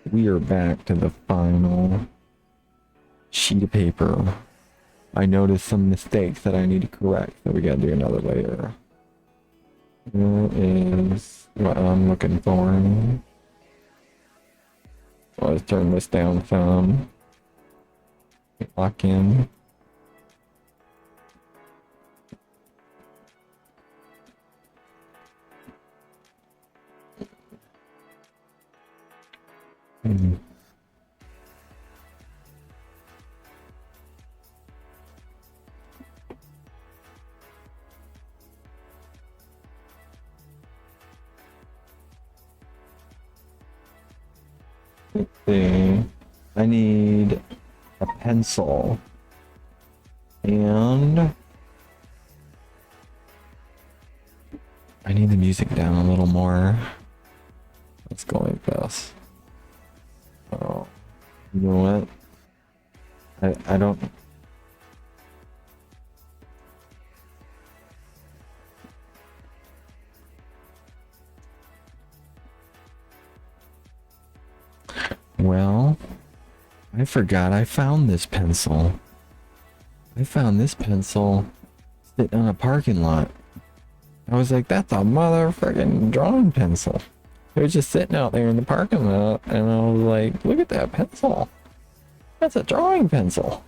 We are back to the final sheet of paper. I noticed some mistakes that I need to correct, so we gotta do another layer. Here is what I'm looking for. Let's turn this down some. Lock in. Hmm. Let's see. I need a pencil. And I need the music down a little more. Let's go like this. Oh, you know what? I don't. Well, I forgot I found this pencil. I found this pencil sitting on a parking lot. I was like, that's a motherfucking drawing pencil. It was just sitting out there in the parking lot, and I was like, look at that pencil. That's a drawing pencil.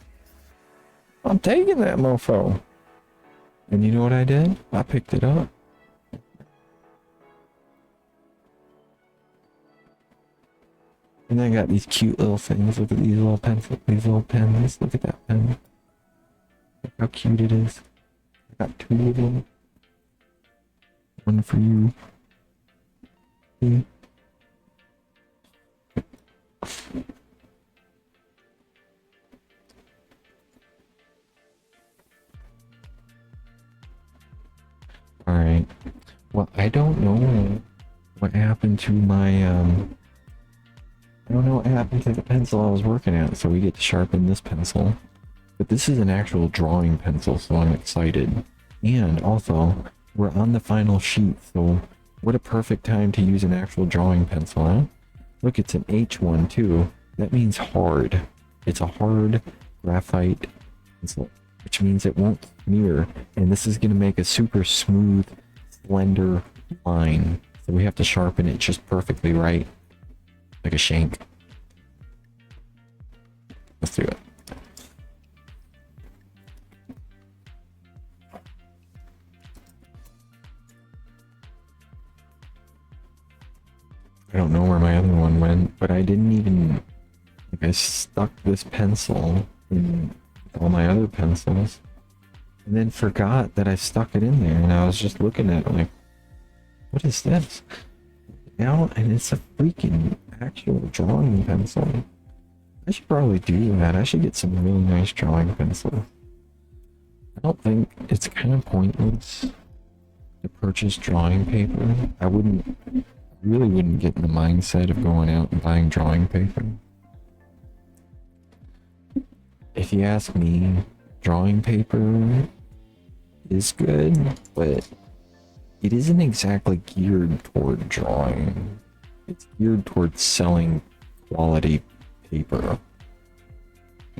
I'm taking that mofo. And you know what I did? I picked it up. And I got these cute little things. Look at these little pencils, these little pens. Look at that pen. Look how cute it is. I got two of them. One for you. See? Alright. Well, I don't know what happened to my, I don't know what happened to the pencil I was working at, so we get to sharpen this pencil. But this is an actual drawing pencil, so I'm excited. And also, we're on the final sheet, so what a perfect time to use an actual drawing pencil, huh? Look, it's an H1 too. That means hard. It's a hard graphite pencil, which means it won't smear. And this is going to make a super smooth, slender line. So we have to sharpen it just perfectly right. Like a shank. Let's do it. I don't know where my other one went, but I didn't even, like, I stuck this pencil in all my other pencils and then forgot that I stuck it in there, and I was just looking at it like, what is this? Now, and it's a freaking actual drawing pencil. I should probably do that. I should get some really nice drawing pencils. I don't think it's kind of pointless to purchase drawing paper. I really wouldn't get in the mindset of going out and buying drawing paper. If you ask me, drawing paper is good, but it isn't exactly geared toward drawing. It's geared towards selling quality paper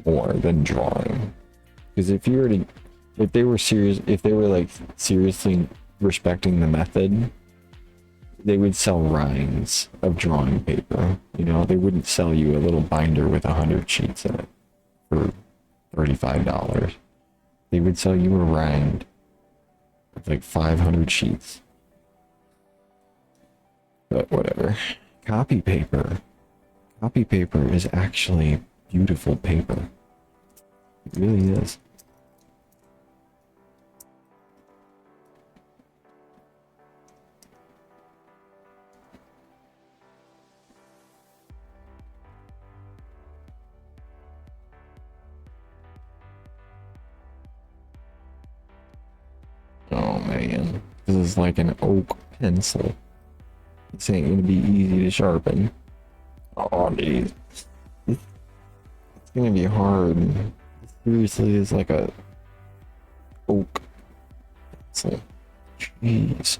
more than drawing. Because if they were serious, if they were like seriously respecting the method, they would sell rinds of drawing paper. You know, they wouldn't sell you a little binder with 100 sheets in it for $35. They would sell you a rind with like 500 sheets. But whatever. Copy paper. Copy paper is actually beautiful paper. It really is. Oh man, this is like an oak pencil. This ain't gonna be easy to sharpen. Oh geez. It's gonna be hard. It seriously is like a oak pencil. Jeez.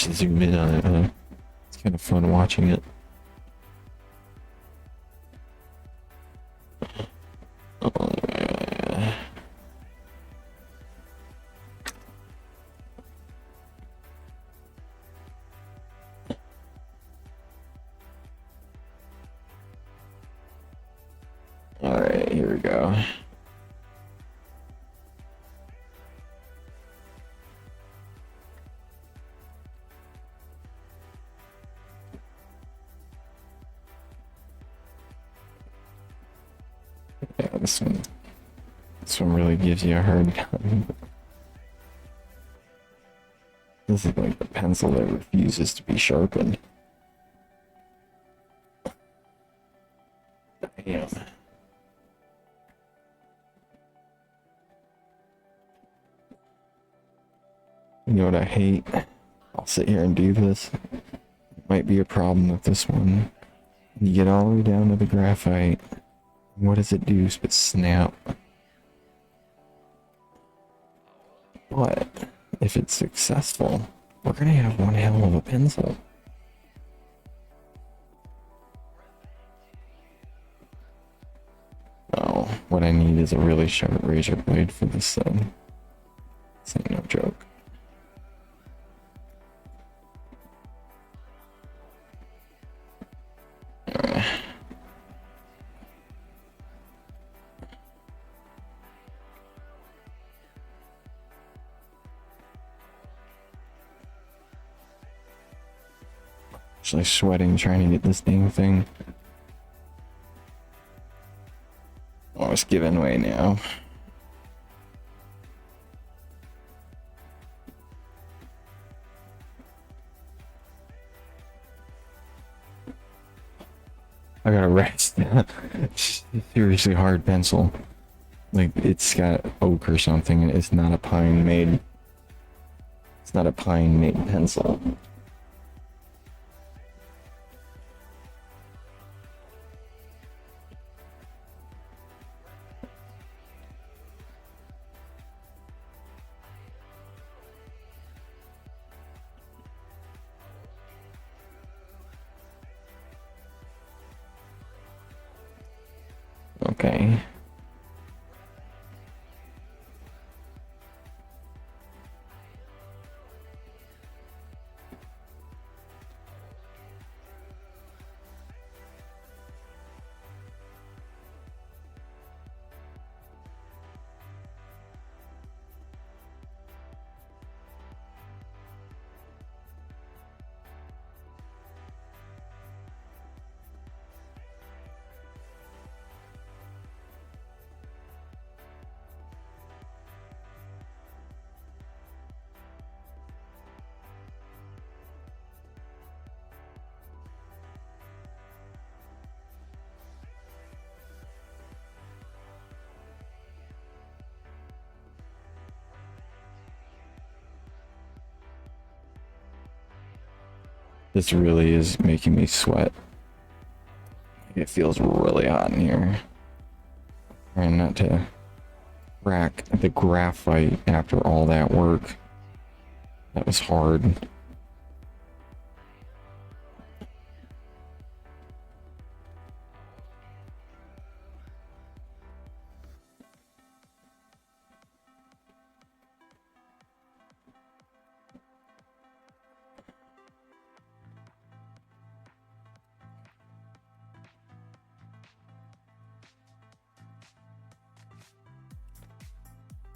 should zoom in on it, huh? It's kind of fun watching it. Oh, yeah. Alright, here we go. Yeah, this one really gives you a hard time. This is like the pencil that refuses to be sharpened. Damn. You know what I hate? I'll sit here and do this. Might be a problem with this one. You get all the way down to the graphite. What does it do but snap? But if it's successful, we're gonna have one hell of a pencil. Oh, what I need is a really sharp razor blade for this thing. This ain't no joke. Actually sweating trying to get this dang thing. Oh, it's giving way now. I gotta rest. Seriously hard pencil. Like, it's got oak or something, and it's not a pine made. It's not a pine made pencil. Okay. This really is making me sweat. It feels really hot in here. Trying not to crack the graphite after all that work. That was hard.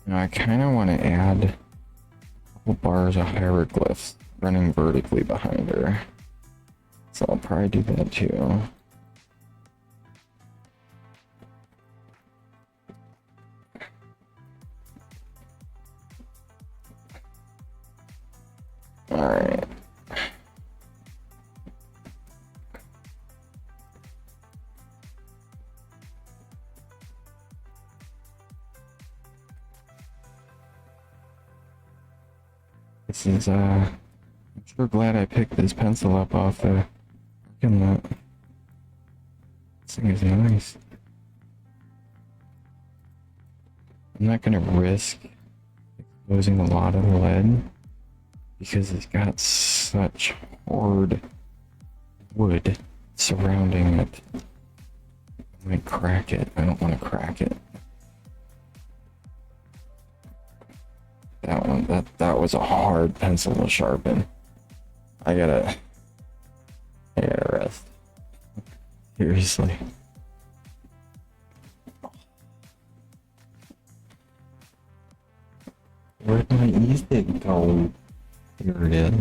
Now I kind of want to add a couple bars of hieroglyphs running vertically behind her. So I'll probably do that too. Alright. This is, I'm sure glad I picked this pencil up off the parking lot. This thing is nice. I'm not gonna risk exposing a lot of lead because it's got such hard wood surrounding it. I might crack it. I don't want to crack it. That one, that was a hard pencil to sharpen. I gotta rest. Seriously. Where'd my e-stick go? Here it is.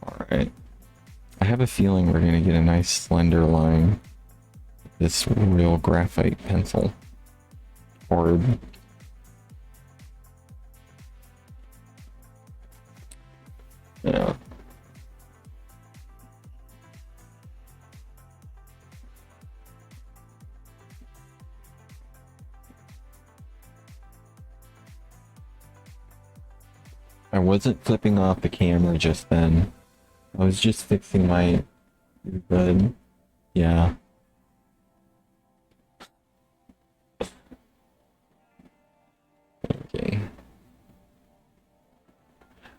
Alright. I have a feeling we're gonna get a nice slender line. This real graphite pencil. Hard. Yeah. I wasn't flipping off the camera just then. I was just fixing my earbud. Yeah. Okay.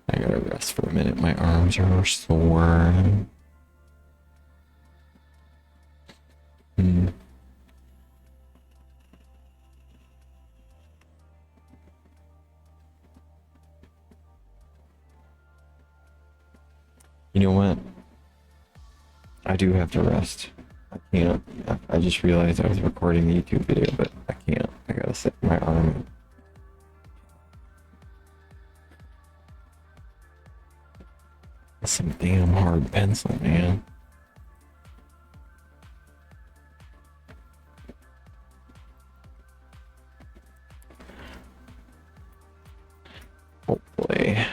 I gotta rest for a minute. My arms are sore. You know what? I do have to rest. I can't. I just realized I was recording the YouTube video, but I can't. I gotta set my arm. That's some damn hard pencil, man. Hopefully.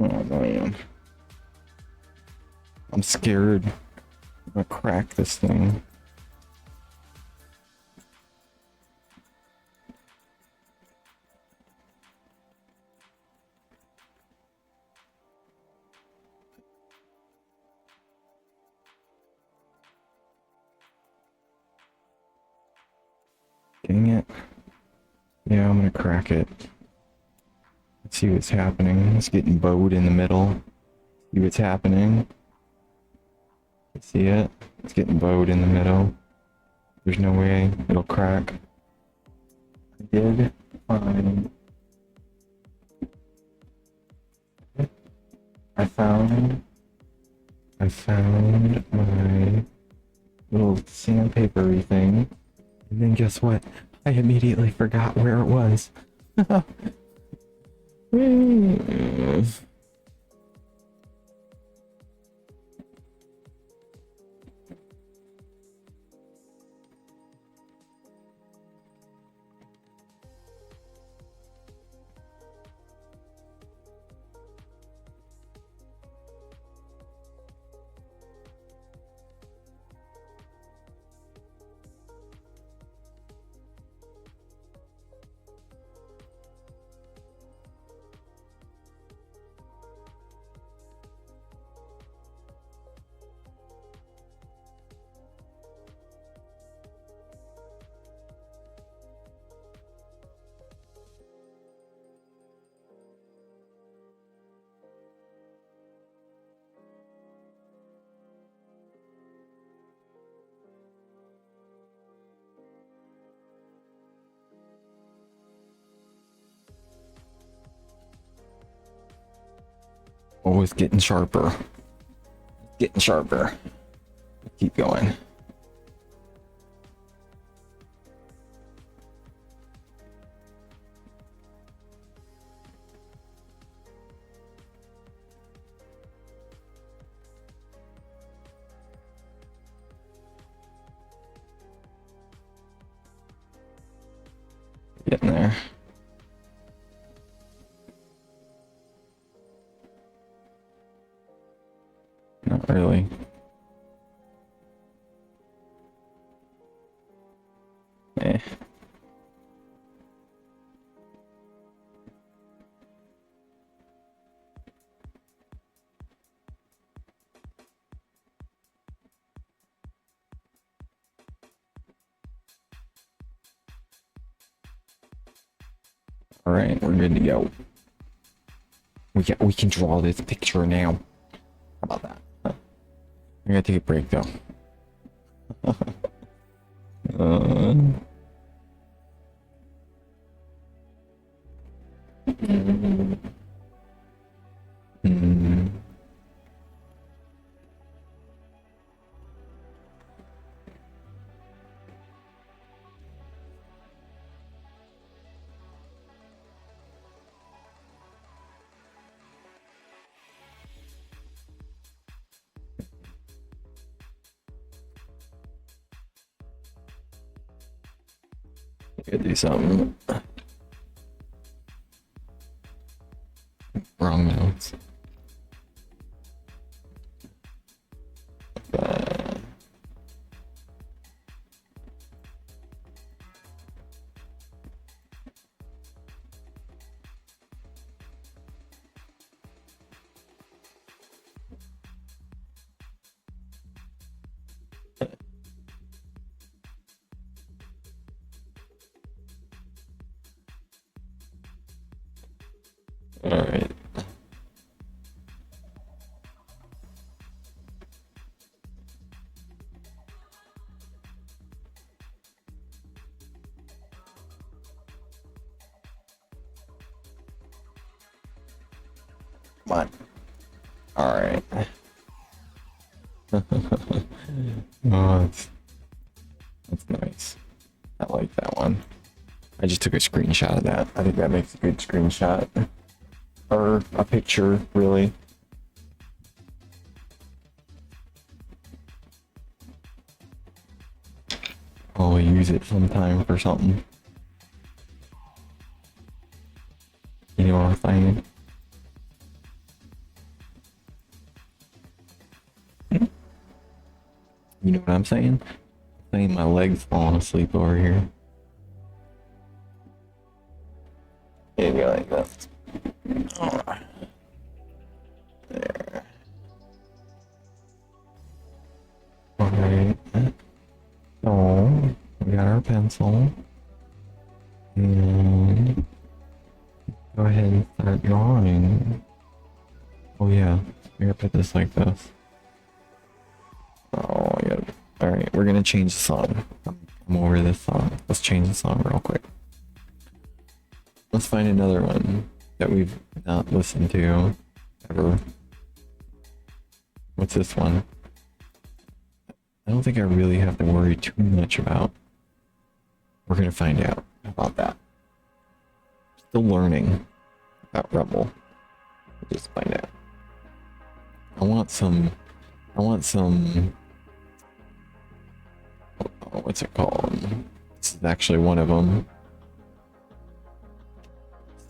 Oh man. I'm scared. I'm gonna crack this thing. Dang it. Yeah, I'm gonna crack it. Let's see what's happening. It's getting bowed in the middle. See what's happening. See it? It's getting bowed in the middle. There's no way it'll crack. I did find... I found my little sandpapery thing. And then guess what? I immediately forgot where it was. Always getting sharper. getting sharper. Keep going. Getting there. Not really. Eh. All right, we're good to go. We can draw this picture now. How about that? Huh. I gotta take a break though. Hmm. Gotta do something. Wrong mouse. All right. Come on. All right. Oh, that's nice. I like that one. I just took a screenshot of that. I think that makes a good screenshot. Or a picture, really. I'll use it sometime for something. You know what I'm saying? You know what I'm saying? I'm saying my legs falling asleep over here. Maybe like this. There. Alright. So, we got our pencil. And go ahead and start drawing. Oh yeah, we gotta put this like this. Oh, I gotta. Alright, we're gonna change the song. I'm over this song. Let's change the song real quick. Let's find another one that we've not listened to ever. What's this one? I don't think I really have to worry too much about. We're gonna find out about that. Still learning about Rebel. We'll just find out. I want some. Oh, what's it called? This is actually one of them.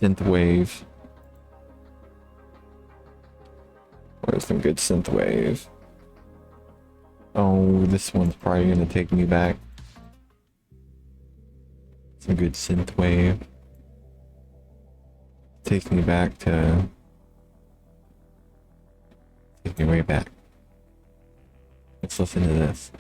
Synthwave. Where's some good synthwave? Oh, this one's probably gonna take me back. Some good synthwave. Takes me back to. Take me way back. Let's listen to this.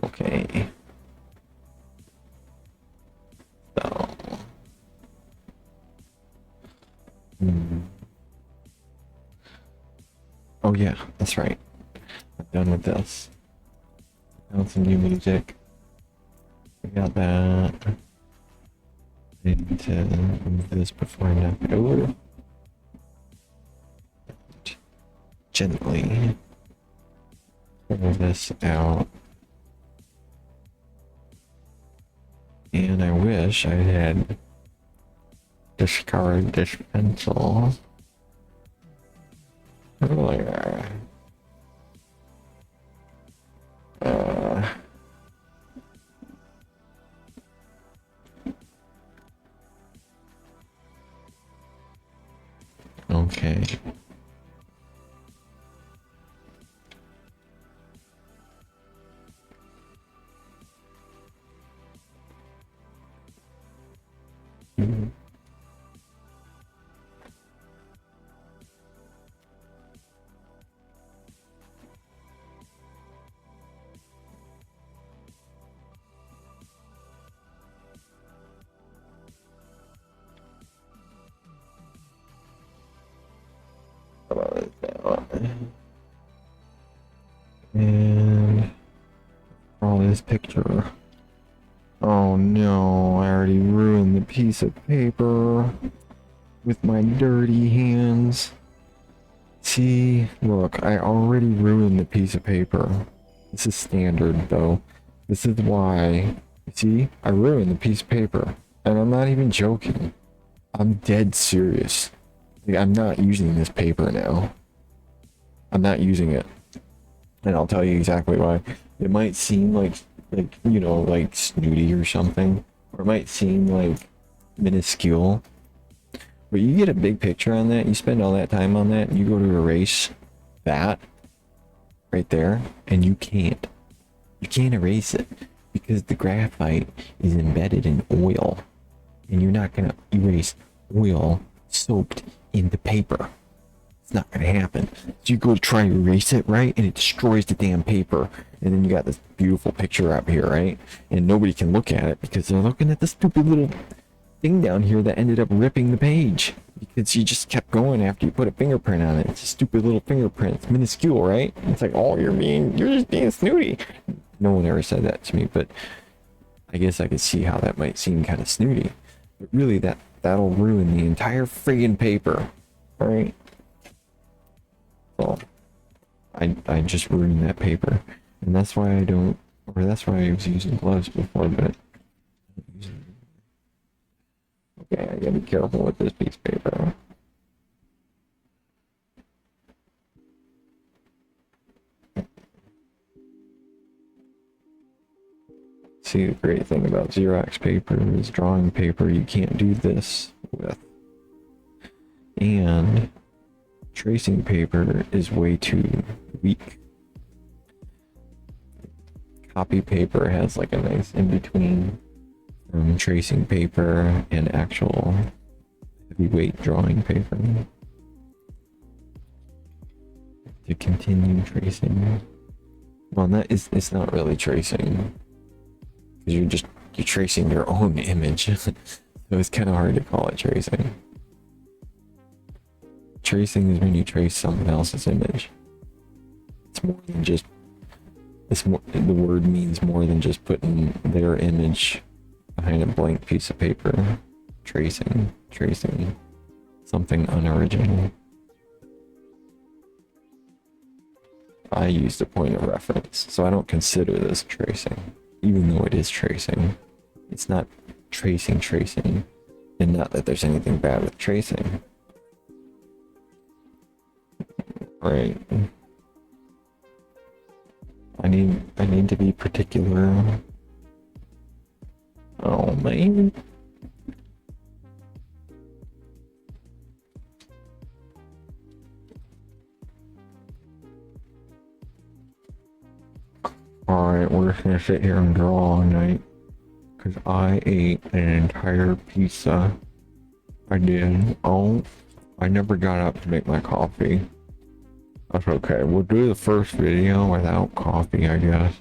Okay. So. Oh yeah, that's right. I'm done with this. Found some new music. I got that. I need to move this before I knock it over. Gently pull this out. And I wish I had discarded this pencil earlier. Okay. And draw this picture. Oh no, I already ruined the piece of paper with my dirty hands. See, look, I already ruined the piece of paper. This is standard though. This is why, see, I ruined the piece of paper. And I'm not even joking. I'm dead serious. Like, I'm not using this paper now. I'm not using it. And I'll tell you exactly why. It might seem like you know, like snooty or something. Or it might seem like minuscule. But you get a big picture on that, you spend all that time on that, and you go to erase that right there, and you can't. You can't erase it because the graphite is embedded in oil. And you're not gonna erase oil soaked into paper. It's not gonna happen. So you go to try and erase it, right? And it destroys the damn paper. And then you got this beautiful picture up here, right? And nobody can look at it because they're looking at the stupid little thing down here that ended up ripping the page. Because you just kept going after you put a fingerprint on it. It's a stupid little fingerprint. It's minuscule, right? It's like, oh, you're just being snooty. No one ever said that to me, but I guess I could see how that might seem kind of snooty. But really, that'll ruin the entire friggin' paper. Alright? Well, I just ruined that paper. And that's why I don't, or that's why I was using gloves before, but okay, I gotta be careful with this piece of paper. See, the great thing about Xerox paper is drawing paper you can't do this with. And tracing paper is way too weak. Copy paper has like a nice in-between from tracing paper and actual heavyweight drawing paper. To continue tracing. Well, it's not really tracing. Because you're tracing your own image. So it's kind of hard to call it tracing. Tracing is when you trace someone else's image. It's more than just, the word means more than just putting their image behind a blank piece of paper. Tracing something unoriginal. I used a point of reference, so I don't consider this tracing. Even though it is tracing, it's not tracing, and not that there's anything bad with tracing. Right. I need to be particular. Oh man. Alright, we're just gonna sit here and draw all night. Cause I ate an entire pizza. I did. Oh, I never got up to make my coffee. That's okay. We'll do the first video without coffee, I guess.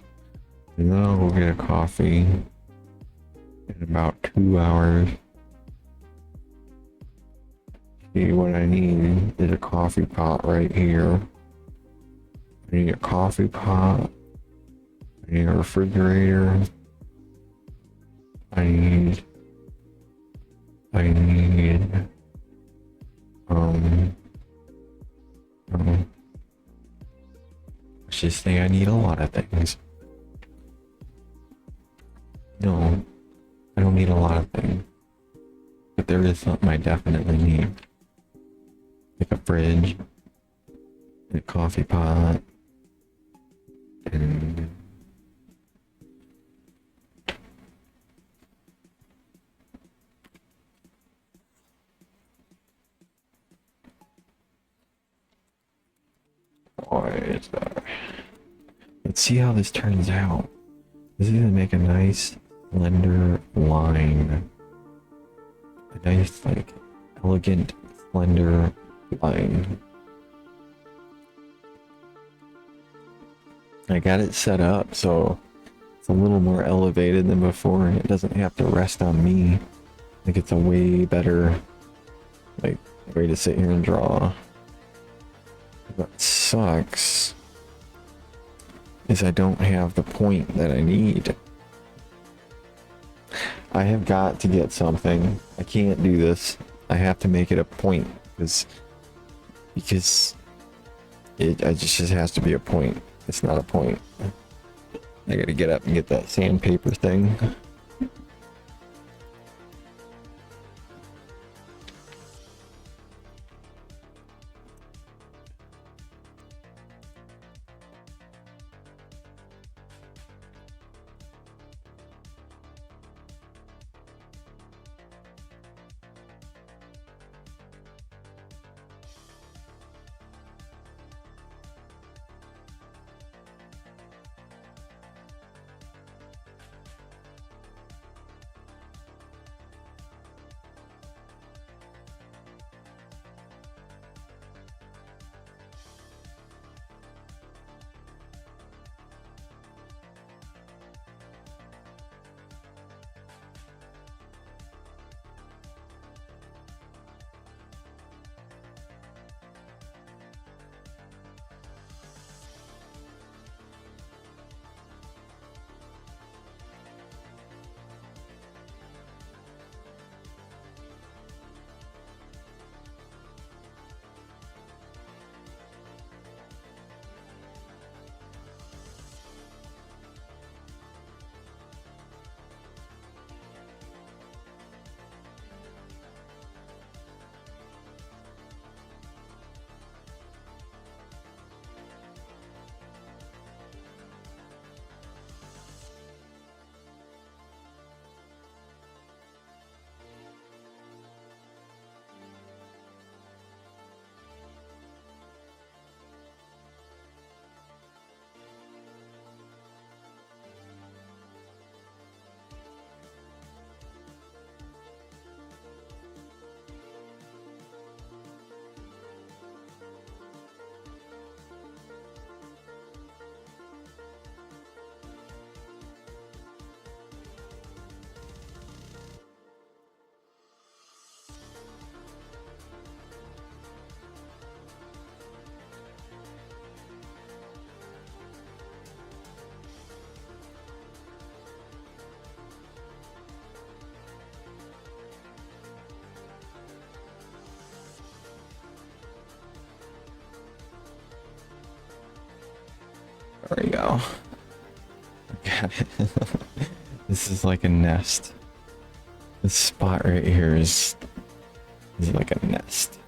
And then I'll go get a coffee in about 2 hours. See, what I need is a coffee pot right here. I need a coffee pot. I need a refrigerator. I need, I need, um, let's just say I need a lot of things. No, I don't need a lot of things, but there is something I definitely need. Like a fridge, and a coffee pot, and what is that? Let's see how this turns out. This is gonna make a nice slender line. A nice, like, elegant, slender line. I got it set up so it's a little more elevated than before and it doesn't have to rest on me. Like, it's a way better, like, way to sit here and draw. What sucks is I don't have the point that I need. I have got to get something. I can't do this. I have to make it a point because it just has to be a point. It's not a point. I gotta get up and get that sandpaper thing. There we go. This is like a nest. This spot right here is like a nest.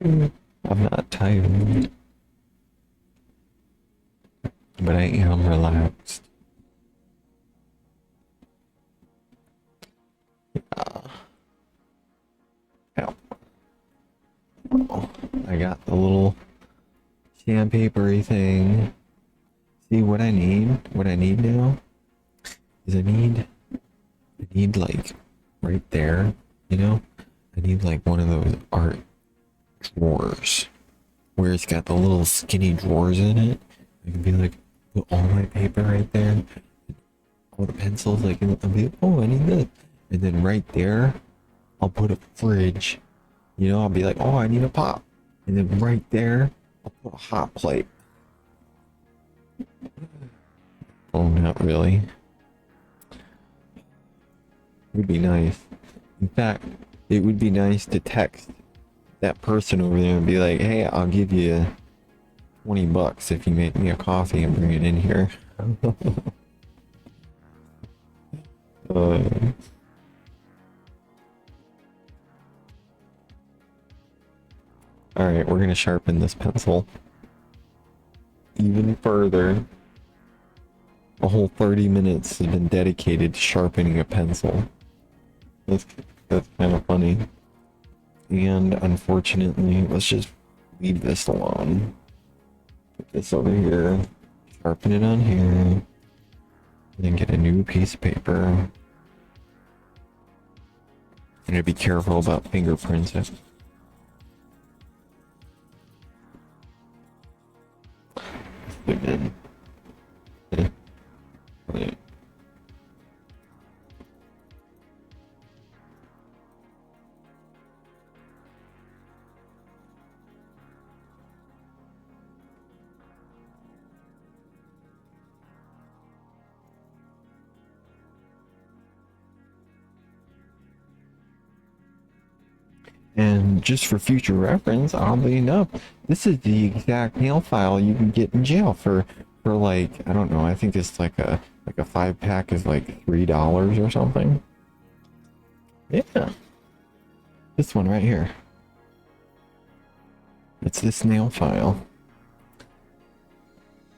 I'm not tired, but I am relaxed. Ow. Oh, I got the little sandpapery thing. See what I need? What I need now is I need like right there, you know? I need like one of those art drawers where it's got the little skinny drawers in it. I can be like, put all my paper right there, all the pencils. Like, I'll be like, oh, I need this. And then right there, I'll put a fridge. You know, I'll be like, oh, I need a pop. And then right there, I'll put a hot plate. Oh, not really. It would be nice. In fact, it would be nice to text that person over there and be like, hey, I'll give you 20 bucks if you make me a coffee and bring it in here. uh, Alright, we're gonna sharpen this pencil even further. A whole 30 minutes has been dedicated to sharpening a pencil. That's, that's kind of funny. And unfortunately, let's just leave this alone. Put this over here, sharpen it on here, and then get a new piece of paper. And be careful about fingerprints. Again. Right. And just for future reference, oddly enough, this is the exact nail file you can get in jail for like, I don't know, I think it's like a 5-pack is like $3 or something. Yeah. This one right here. It's this nail file.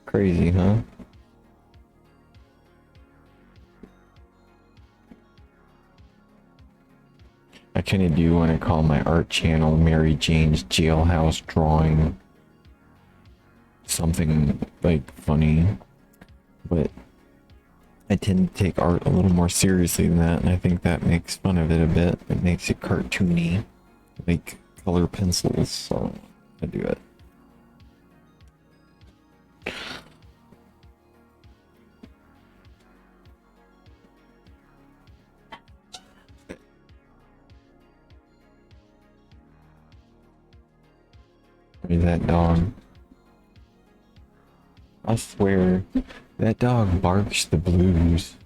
Crazy, huh? I kind of do want to call my art channel Mary Jane's Jailhouse Drawing. Something like funny, but I tend to take art a little more seriously than that, and I think that makes fun of it a bit. It makes it cartoony, like color pencils, so I do it. Look at that dog. I swear, that dog barks the blues.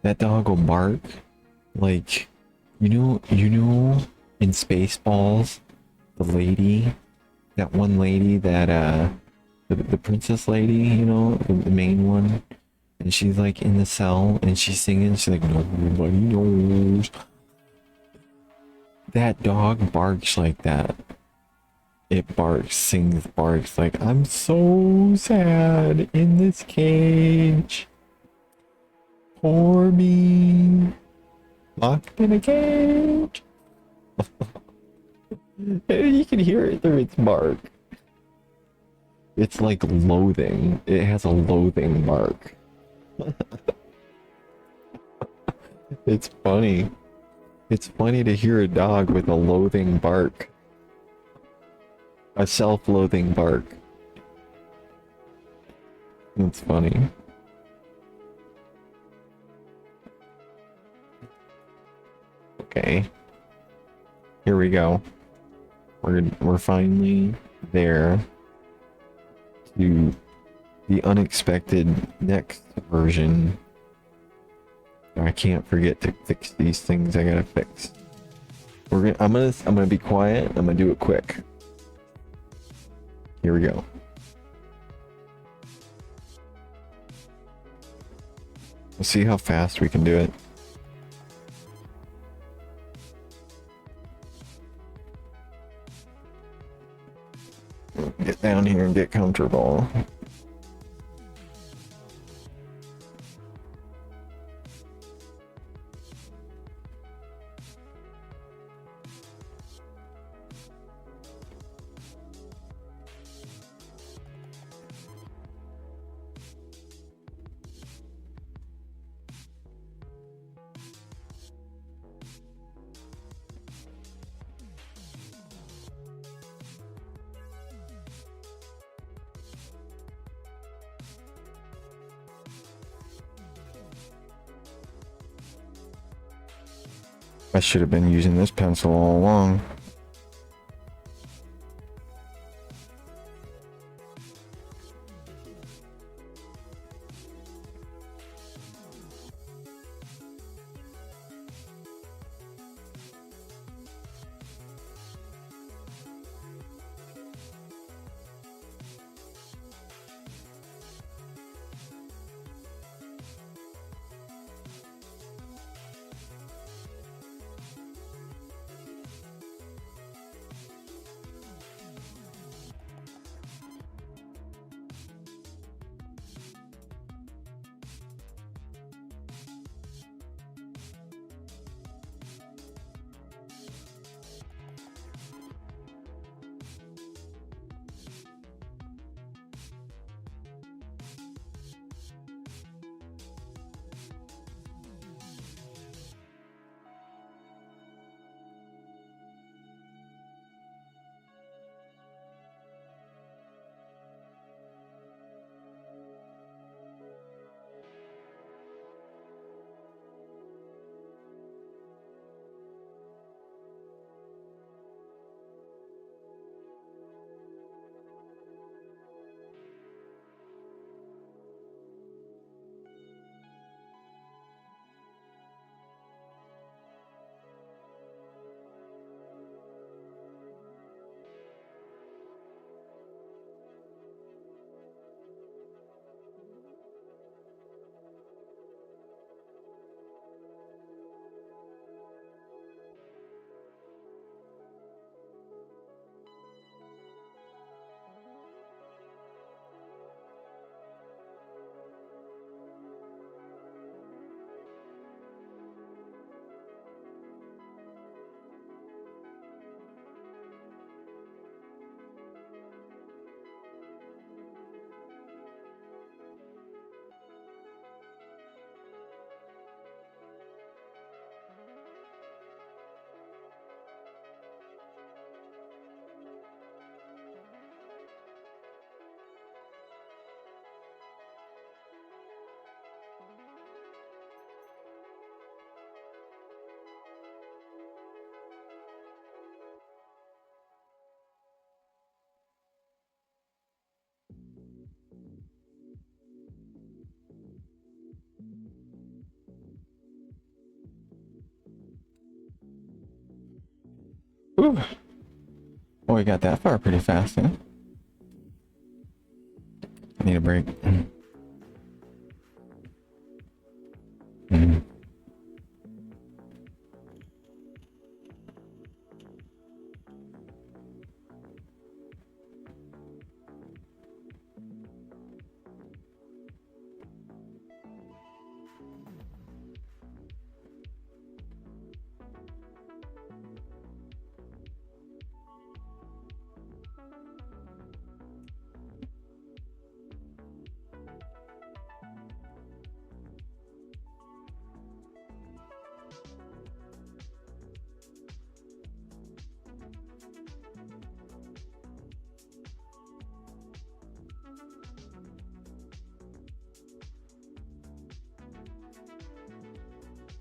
That dog will bark like, you know, in Spaceballs, the lady, that one lady that, the princess lady, you know, the main one, and she's like in the cell and she's singing, she's like, nobody knows. That dog barks like that. It barks, sings, barks like, I'm so sad in this cage. Poor me. Locked in a cage. You can hear it through its bark. It's like loathing. It has a loathing bark. It's funny. It's funny to hear a dog with a loathing bark. A self-loathing bark. It's funny. Okay. Here we go. We're finally there to the unexpected next version. I can't forget to fix these things I gotta fix. I'm gonna be quiet. I'm gonna do it quick. Here we go. We'll see how fast we can do it. Get down here and get comfortable. I should have been using this pencil all along. Ooh. Well, we got that far pretty fast, huh? I need a break. Mm.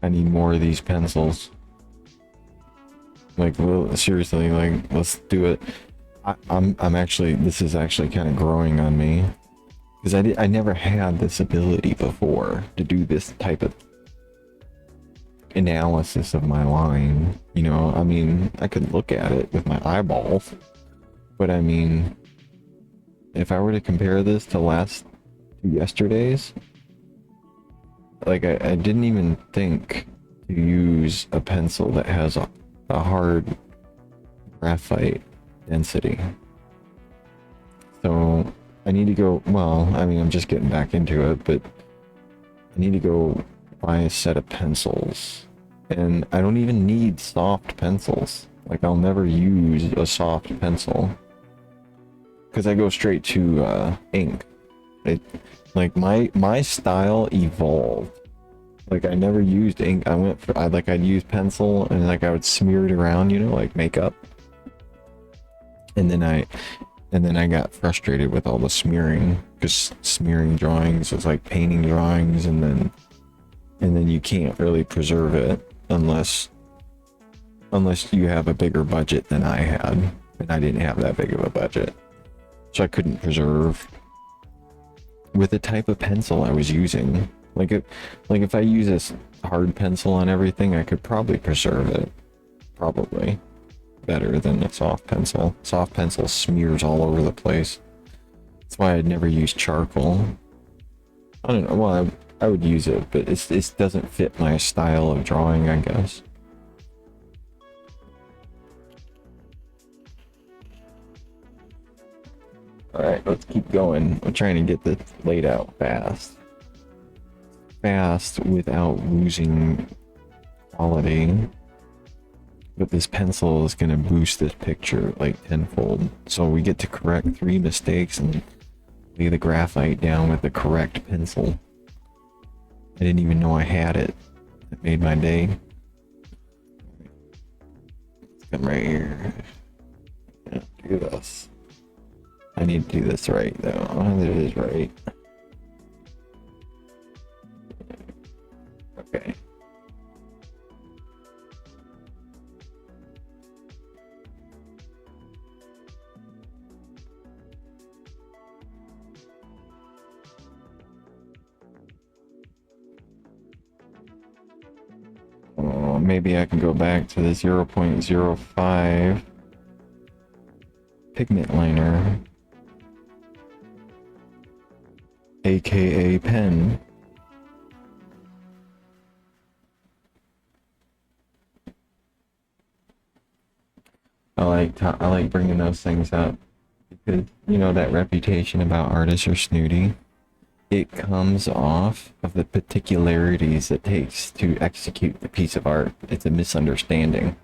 I need more of these pencils. Like, well, seriously, like, let's do it. I'm actually, this is actually kind of growing on me. Because I never had this ability before to do this type of analysis of my line. You know, I mean, I could look at it with my eyeballs. But I mean, if I were to compare this to yesterday's, like I didn't even think to use a pencil that has a hard graphite density. So I need to go, well, I mean, I'm just getting back into it, but I need to go buy a set of pencils. And I don't even need soft pencils. Like, I'll never use a soft pencil, because I go straight to ink. Like my style evolved. Like, I never used ink. I'd use pencil and like I would smear it around, you know, like makeup. And then I got frustrated with all the smearing, because smearing drawings is like painting drawings, and then you can't really preserve it unless Unless you have a bigger budget than I had. And I didn't have that big of a budget. So I couldn't preserve with the type of pencil I was using. Like if I use this hard pencil on everything, I could probably preserve it. Probably. Better than a soft pencil. Soft pencil smears all over the place. That's why I'd never use charcoal. I don't know, well, I would use it, but it doesn't fit my style of drawing, I guess. Alright, let's keep going. I'm trying to get this laid out fast. Fast without losing quality. But this pencil is going to boost this picture like tenfold. So we get to correct 3 mistakes and lay the graphite down with the correct pencil. I didn't even know I had it. It made my day. Let's come right here. Yeah, do this. I need to do this right though. Oh, it is right. Okay. Oh, maybe I can go back to the 0.05 pigment liner, aka pen. I like bringing those things up because you know that reputation about artists are snooty. It comes off of the particularities it takes to execute the piece of art. It's a misunderstanding.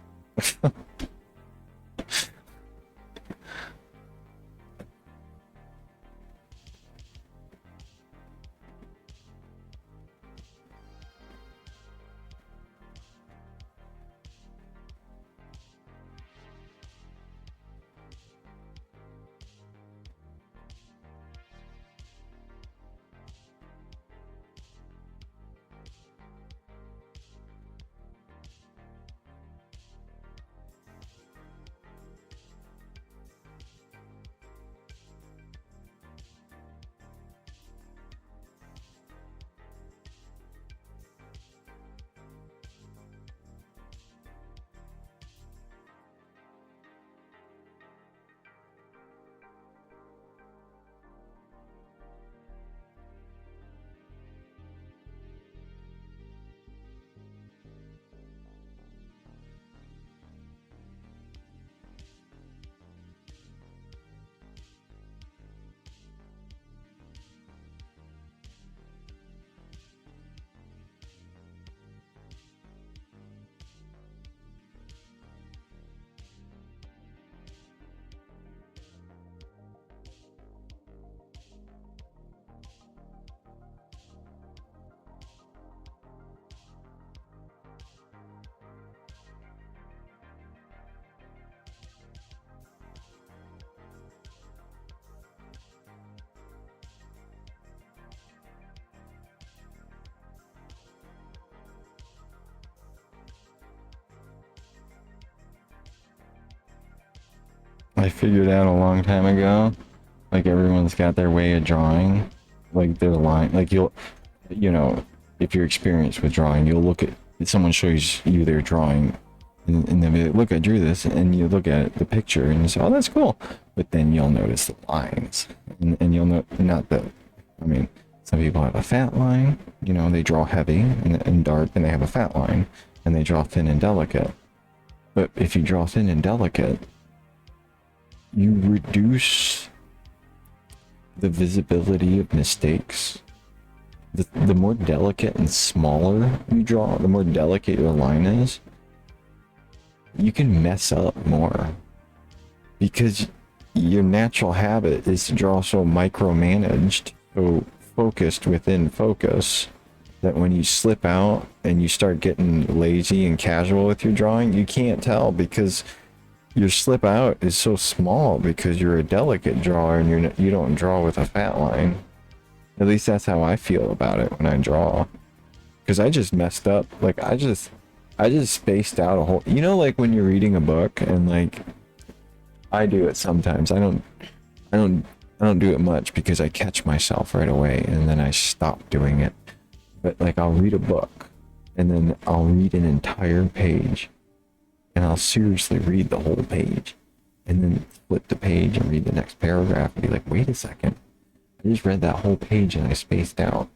I figured out a long time ago, like everyone's got their way of drawing, like their line, like you know, if you're experienced with drawing, you'll look at, if someone shows you their drawing, and then be like, look, I drew this, and you look at the picture and you say, oh, that's cool, but then you'll notice the lines, and you'll know, not that, I mean, some people have a fat line, you know, they draw heavy and dark, and they have a fat line, and they draw thin and delicate. But if you draw thin and delicate, you reduce the visibility of mistakes. The more delicate and smaller you draw, the more delicate your line is, you can mess up more. Because your natural habit is to draw so micromanaged, so focused within focus, that when you slip out and you start getting lazy and casual with your drawing, you can't tell because your slip out is so small because you're a delicate drawer and you don't draw with a fat line. At least that's how I feel about it when I draw. Because I just messed up. Like, I just I just spaced out a whole, you know, like when you're reading a book and like I do it sometimes. I don't I don't do it much because I catch myself right away and then I stop doing it. But like I'll read a book and then I'll read an entire page and I'll seriously read the whole page and then flip the page and read the next paragraph and be like, wait a second. I just read that whole page and I spaced out.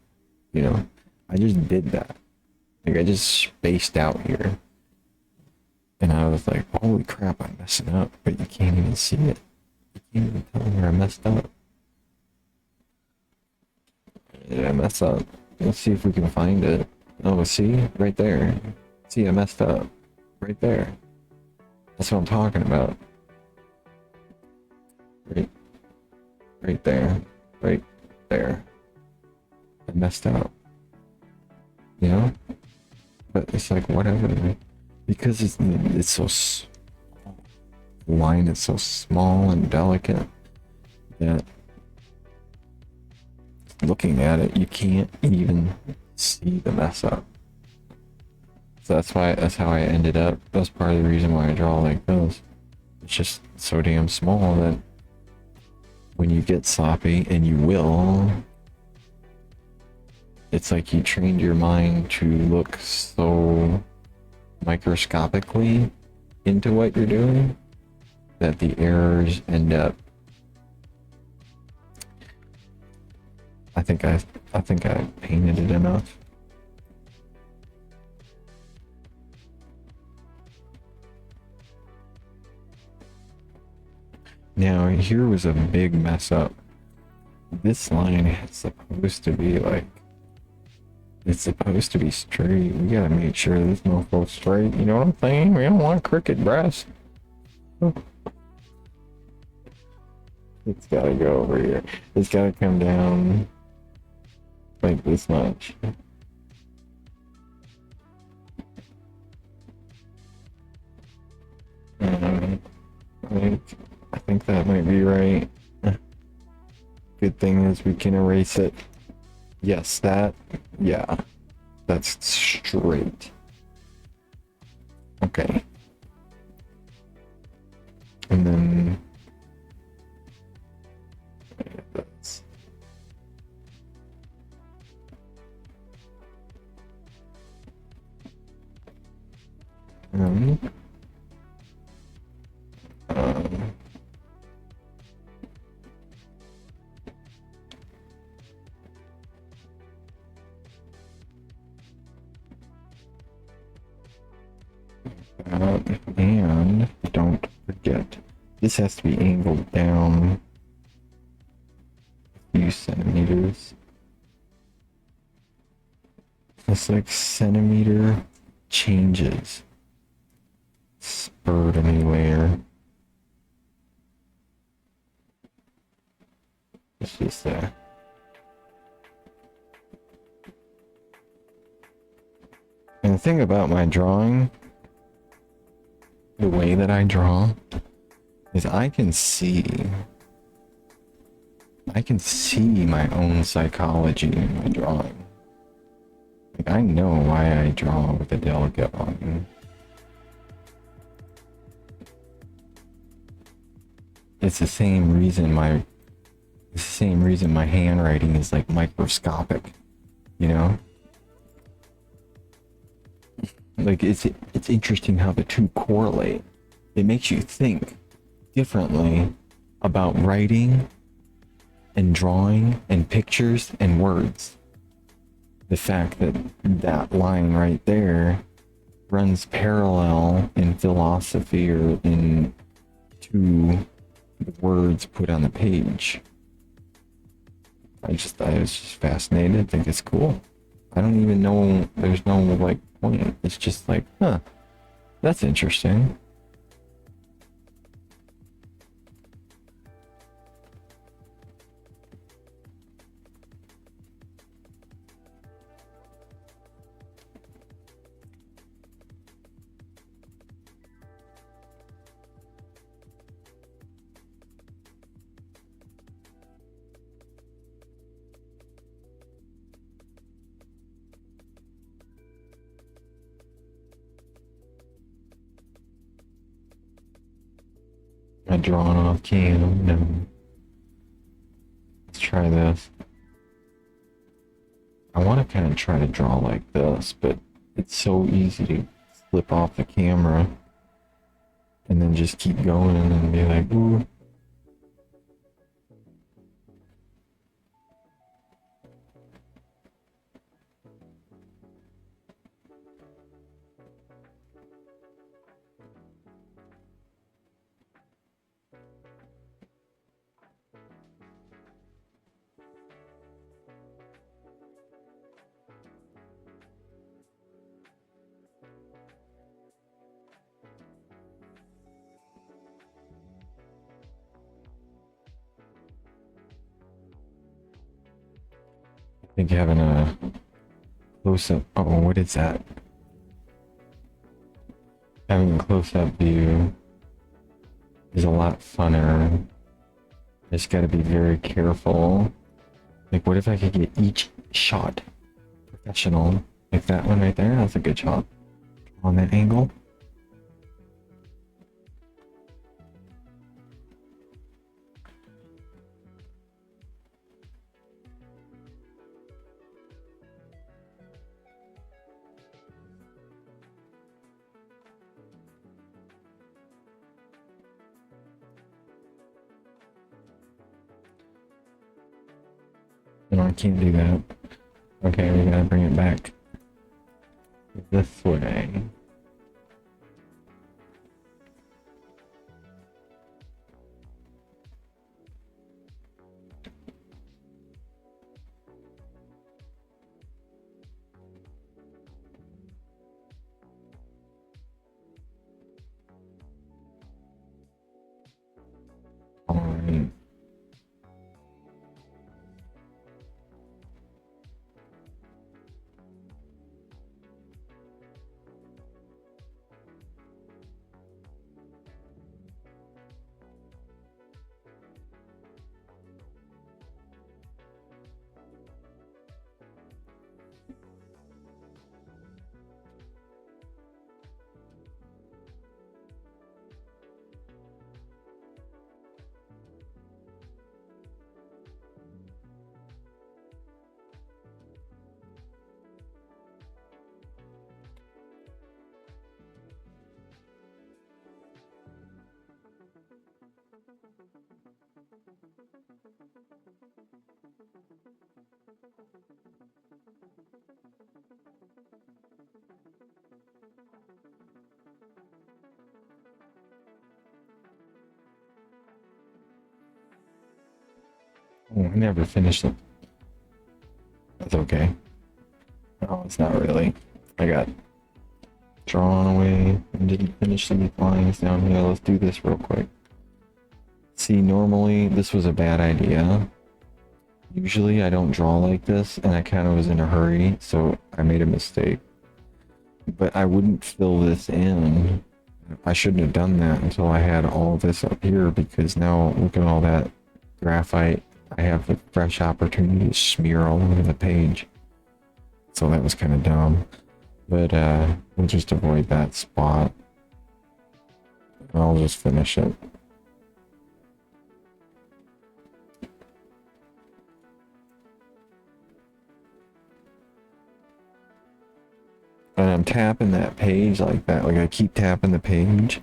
You know? I just did that. Like I just spaced out here. And I was like, holy crap, I'm messing up. But you can't even see it. You can't even tell where I messed up. Did I mess up? Let's see if we can find it. Oh, see? Right there. See, I messed up. Right there. That's what I'm talking about. Right there. Right there. I messed up. You know? But it's like, whatever. Because it's so... The line is so small and delicate that looking at it, you can't even see the mess up. So that's how I ended up. That's part of the reason why I draw like this. It's just so damn small that when you get sloppy, and you will, it's like you trained your mind to look so microscopically into what you're doing that the errors end up. I think I painted it enough. Now here was a big mess up. This line is supposed to be like, it's supposed to be straight. We gotta make sure this mofo's straight. You know what I'm saying? We don't want crooked breast. It's gotta go over here. It's gotta come down like this much. I think that might be right. Good thing is we can erase it. Yes, that, yeah, that's straight. Okay. And then that's um, and don't forget, this has to be angled down a few centimeters. It's like centimeter changes. Spur to me layer. It's just there. And the thing about my drawing, the way that I draw, is I can see my own psychology in my drawing. Like, I know why I draw with a delicate line. It's the same reason my handwriting is like microscopic, you know? Like it's interesting how the two correlate. It makes you think differently about writing and drawing and pictures and words. The fact that that line right there runs parallel in philosophy or in to the words put on the page. I was just fascinated. I think it's cool. I don't even know, there's no like point. It's just like, huh, that's interesting. drawn off cam. No. Let's try this. I want to kind of try to draw like this, but it's so easy to slip off the camera and then just keep going and be like, ooh. I think having a close-up, oh, what is that? Having a close-up view is a lot funner. Just gotta be very careful. Like, what if I could get each shot professional? Like that one right there, that's a good shot. On that angle. No, I can't do that. Okay, we gotta bring it back this way. Alright. Oh, I never finished it. That's okay. No, it's not really. I got drawn away and didn't finish the lines down here. Let's do this real quick. See, normally this was a bad idea. Usually I don't draw like this, and I kind of was in a hurry, so I made a mistake. But I wouldn't fill this in. I shouldn't have done that until I had all this up here, because now look at all that graphite. I have a fresh opportunity to smear all over the page. So that was kind of dumb. But we'll just avoid that spot. I'll just finish it. And I'm tapping that page like that. Like I keep tapping the page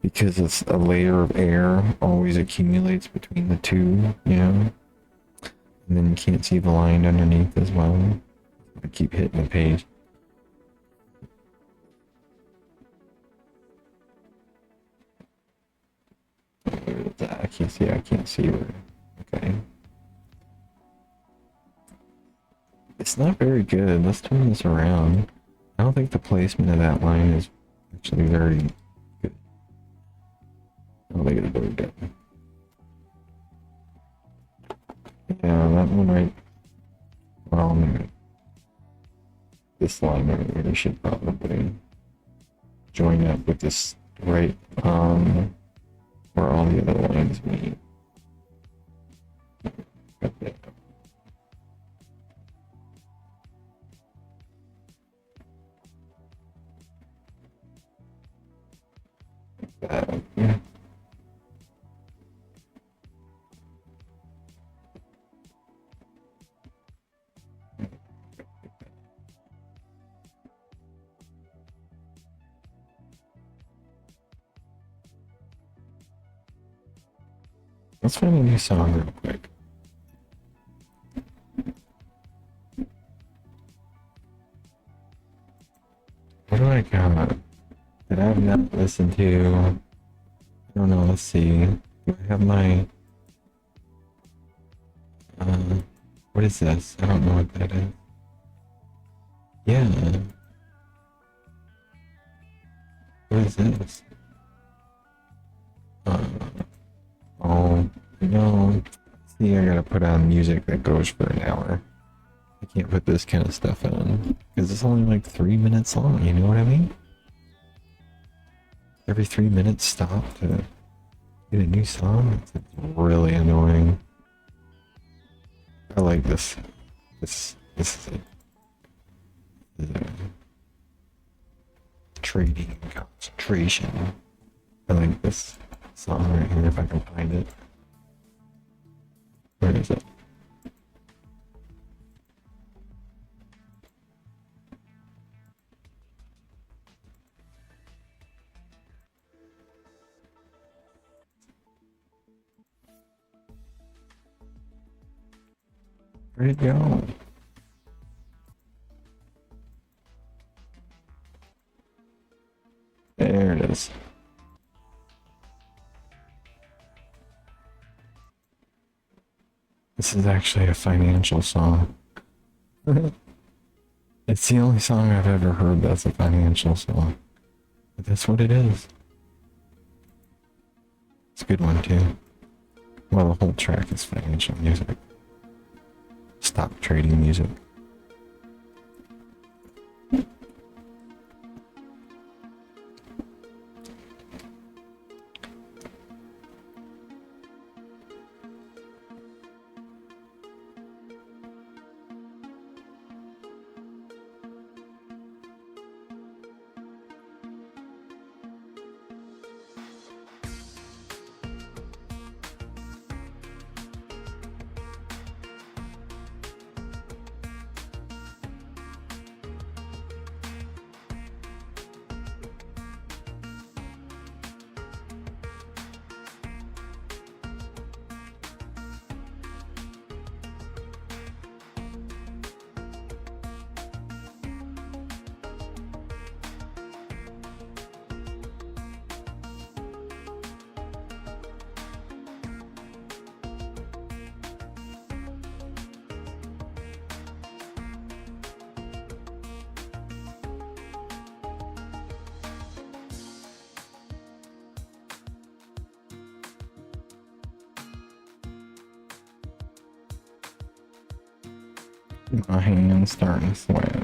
because it's a layer of air always accumulates between the two, you know? And then you can't see the line underneath as well. I keep hitting the page. I can't see where. Okay. It's not very good. Let's turn this around. I don't think the placement of that line is actually very good. I don't think it's very good. Yeah, that one right. Well, maybe this line right here should probably join up with this right where all the other lines meet. Okay. Yeah. Let's find a new song real quick. What do I got that I've not listened to? I don't know, let's see. Do I have my... what is this? I don't know what that is. Yeah. What is this? Oh, no. See, I gotta put on music that goes for an hour. I can't put this kind of stuff on. Because it's only like 3 minutes long, you know what I mean? Every 3 minutes stop to get a new song? It's really annoying. I like this. This is a trading concentration. I like this song right here if I can find it. Where is it? Where'd it go? There it is. This is actually a financial song. It's the only song I've ever heard that's a financial song. But that's what it is. It's a good one too. Well, the whole track is financial music. Stop trading music. My hand's starting to sweat.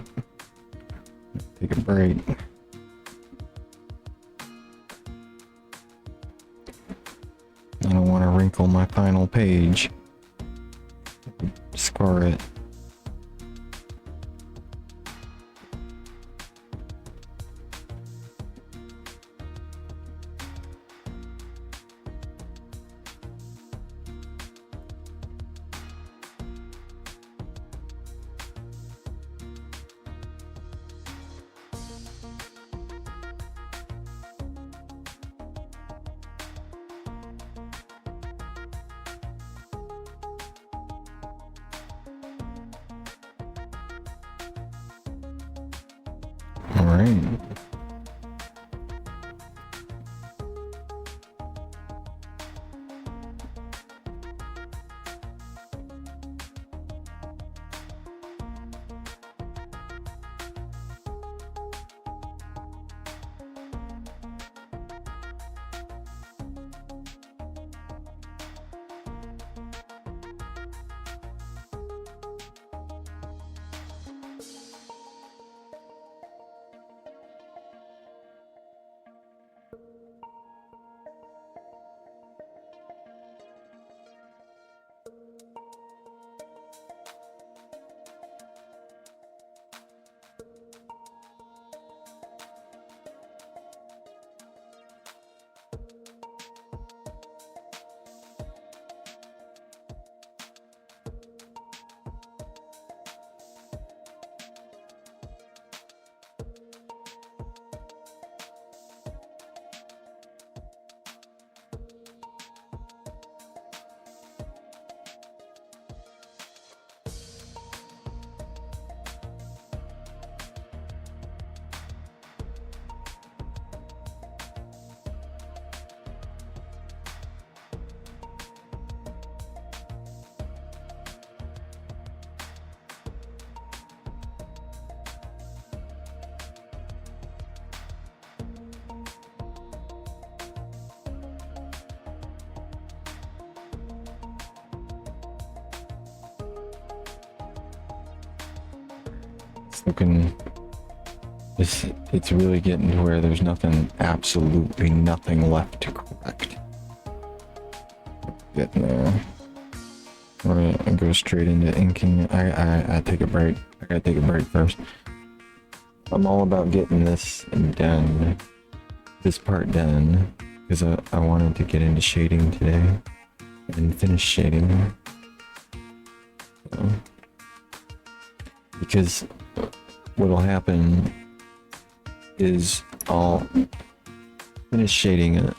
Take a break. I don't want to wrinkle my final page. Scar it. All right. looking, it's really getting to where there's absolutely nothing left to correct. Getting there. I'm gonna go straight into inking. I take a break. I gotta take a break first. I'm all about getting this done, this part done, because I wanted to get into shading today and finish shading. So, because what'll happen is I'll finish shading it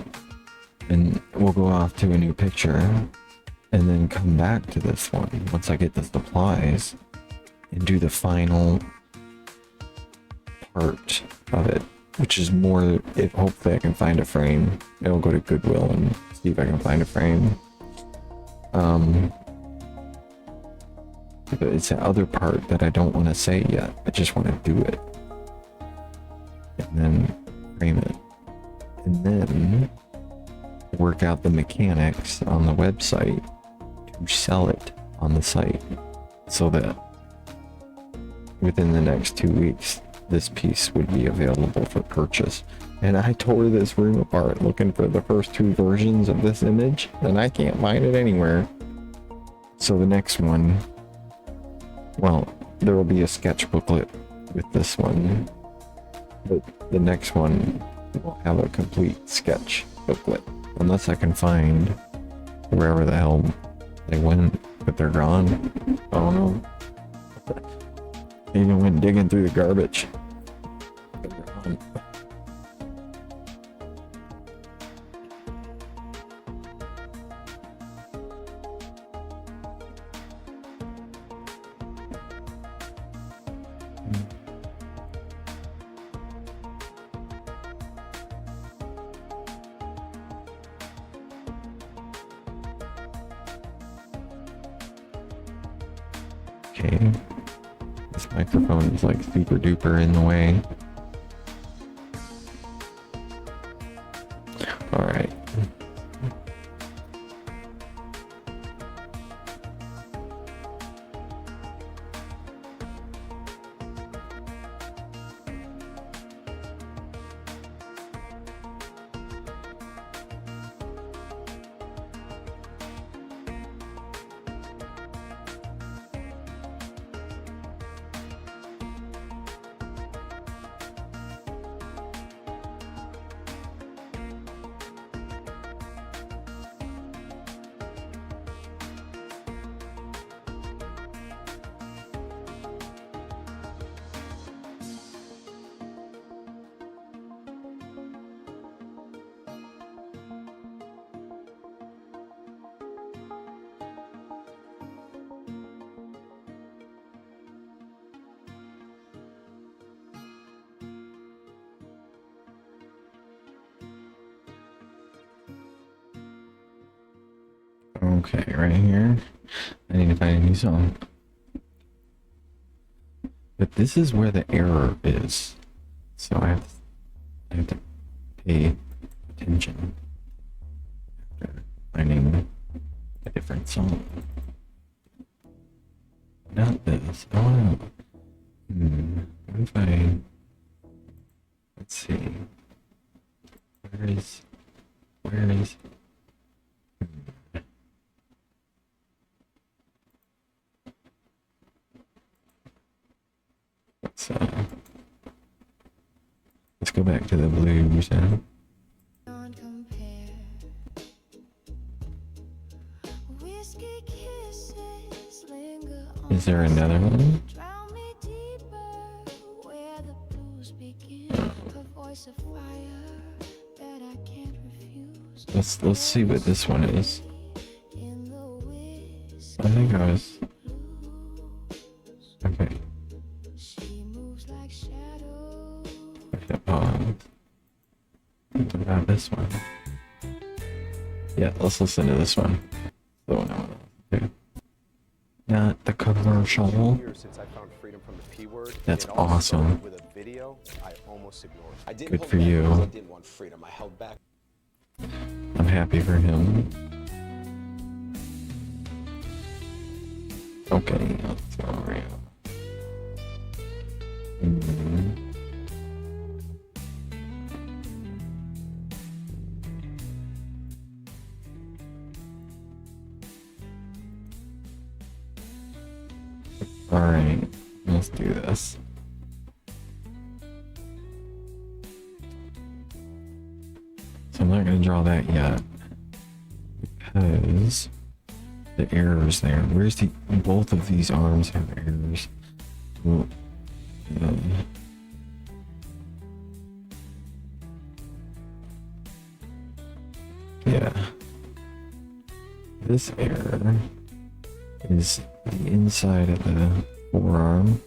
and we'll go off to a new picture and then come back to this one once I get the supplies and do the final part of it, which is more, if hopefully I can find a frame. I'll go to Goodwill and see if I can find a frame. But it's the other part that I don't want to say yet. I just want to do it and then frame it and then work out the mechanics on the website to sell it on the site, so that within the next 2 weeks this piece would be available for purchase. And I tore this room apart looking for the first 2 versions of this image and I can't find it anywhere. So the next one, well, there will be a sketch booklet with this one, but the next one will have a complete sketch booklet, unless I can find wherever the hell they went, but they're gone. I don't know. They even went digging through the garbage. They're gone. Okay, this microphone is like super duper in the way. All right. Okay, right here. I need to find a new song. But this is where the error is. So I have to pay attention after finding a different song. Not this. I wanna, what if I, let's see. Where is let's go back to the blues now. Is there another one? Let's see what this one is. I think I was okay. What about this one? Yeah, let's listen to this one. The one I want to do. Not the commercial. That's awesome. Good for you. I'm happy for him. Okay, let's go around. Alright, let's do this. So I'm not going to draw that yet because the errors there. Where's the... Both of these arms have errors. Well, yeah. This error is the inside of the forearm.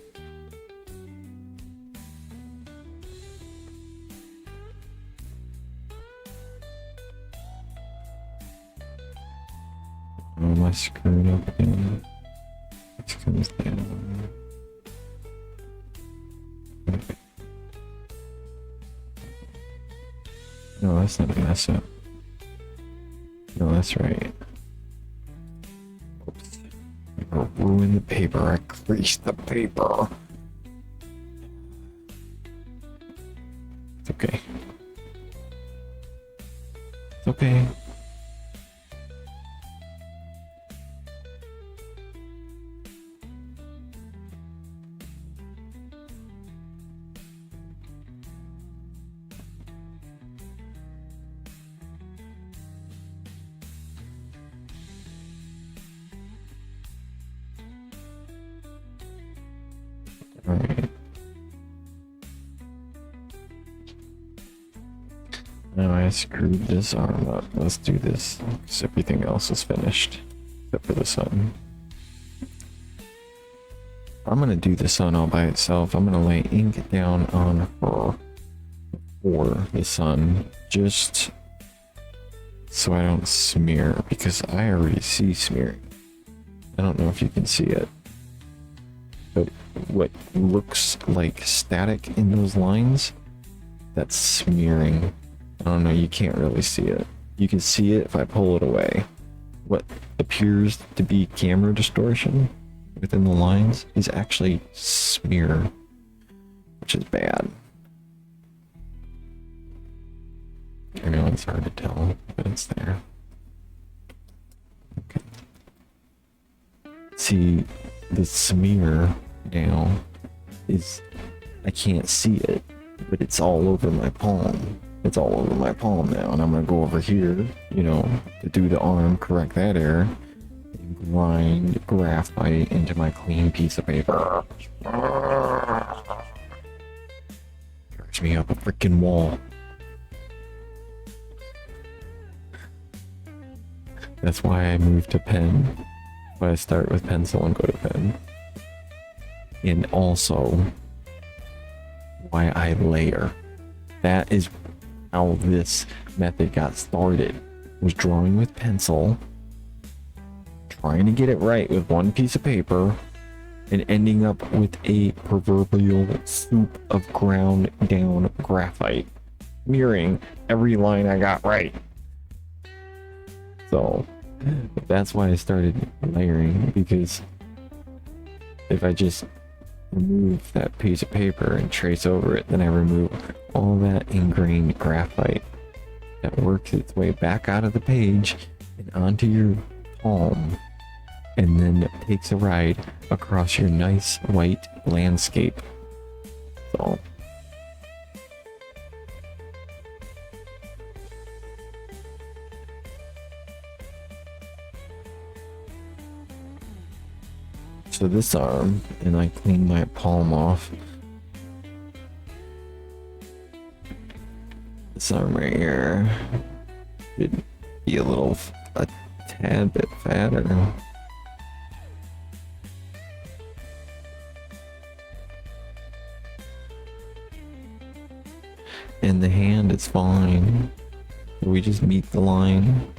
Oh, am I screwed up again? This comes down. Okay. No, that's not a mess up. No, that's right. Oops. I ruined the paper. I creased the paper. It's okay. It's okay. Alright. Now I screwed this arm up. Let's do this. Because everything else is finished. Except for the sun. I'm gonna do the sun all by itself. I'm gonna lay ink down on her for the sun. Just so I don't smear. Because I already see smearing. I don't know if you can see it. But what looks like static in those lines, that's smearing. I don't know, you can't really see it. You can see it if I pull it away. What appears to be camera distortion within the lines is actually smear, which is bad. I know it's hard to tell, but it's there. Okay. See, the smear now is, I can't see it, but it's all over my palm. It's all over my palm now, and I'm gonna go over here, you know, to do the arm, correct that error, and grind graphite into my clean piece of paper. Drives me up a freaking wall. That's why I moved to pen. Why I start with pencil and go to pen. And also why I layer. That is how this method got started. Was drawing with pencil, trying to get it right with one piece of paper, and ending up with a proverbial soup of ground down graphite, mirroring every line I got right. So that's why I started layering, because if I just remove that piece of paper and trace over it, then I remove all that ingrained graphite that works its way back out of the page and onto your palm, and then takes a ride across your nice white landscape. So this arm, and I clean my palm off. This arm right here should be a tad bit fatter. And the hand is fine. We just meet the line.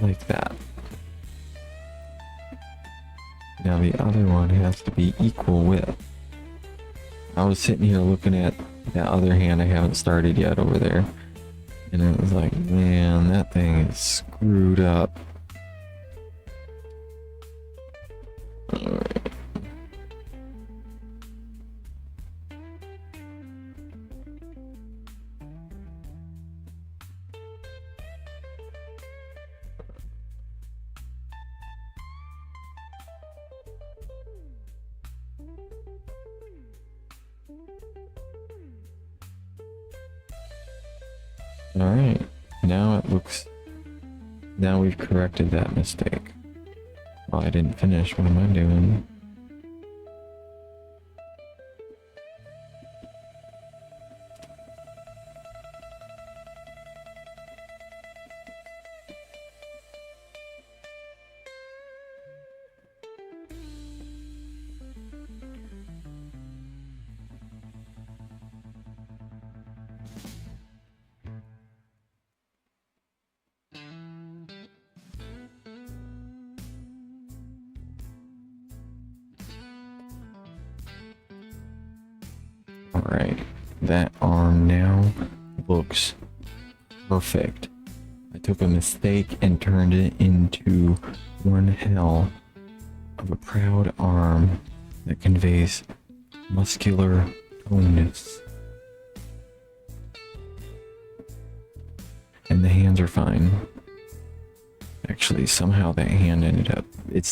Like that. Now the other one has to be equal width. I was sitting here looking at that other hand I haven't started yet over there, and it was like, man, that thing is screwed up. Alright. Alright, now it looks... Now we've corrected that mistake. Well, I didn't finish. What am I doing? Alright, that arm now looks perfect. I took a mistake and turned it into one hell of a proud arm that conveys muscular toneness. And the hands are fine. Actually, somehow that hand ended up... It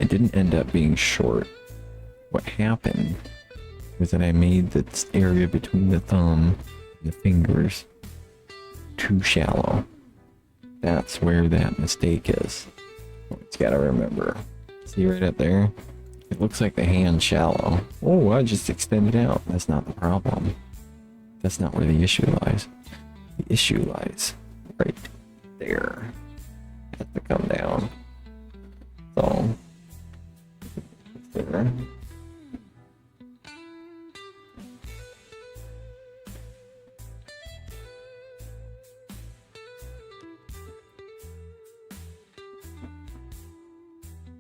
didn't end up being short. What happened was that I made this area between the thumb and the fingers too shallow. That's where that mistake is. You gotta remember. See right up there? It looks like the hand's shallow. Oh, I just extended out. That's not the problem. That's not where the issue lies. The issue lies right there. It has to come down. So, there.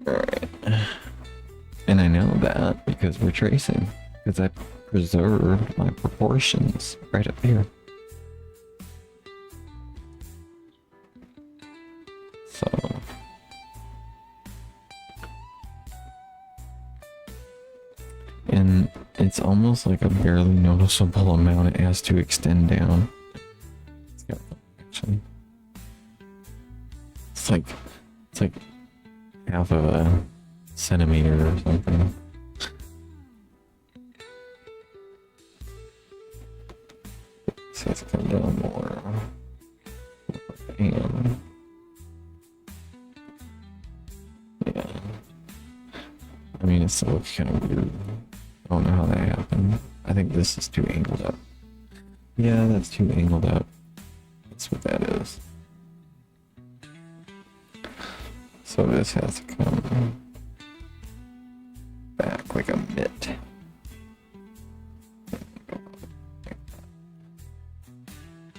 Alright. And I know that because we're tracing. Because I preserved my proportions right up here. So... And it's almost like a barely noticeable amount it has to extend down. It's got, actually... It's like half of a centimeter or something. So let's come down more. And yeah, I mean, it still looks kind of weird. I don't know how that happened. I think this is too angled up. Yeah, that's too angled up. That's what that is. So this has to come back like a mitt.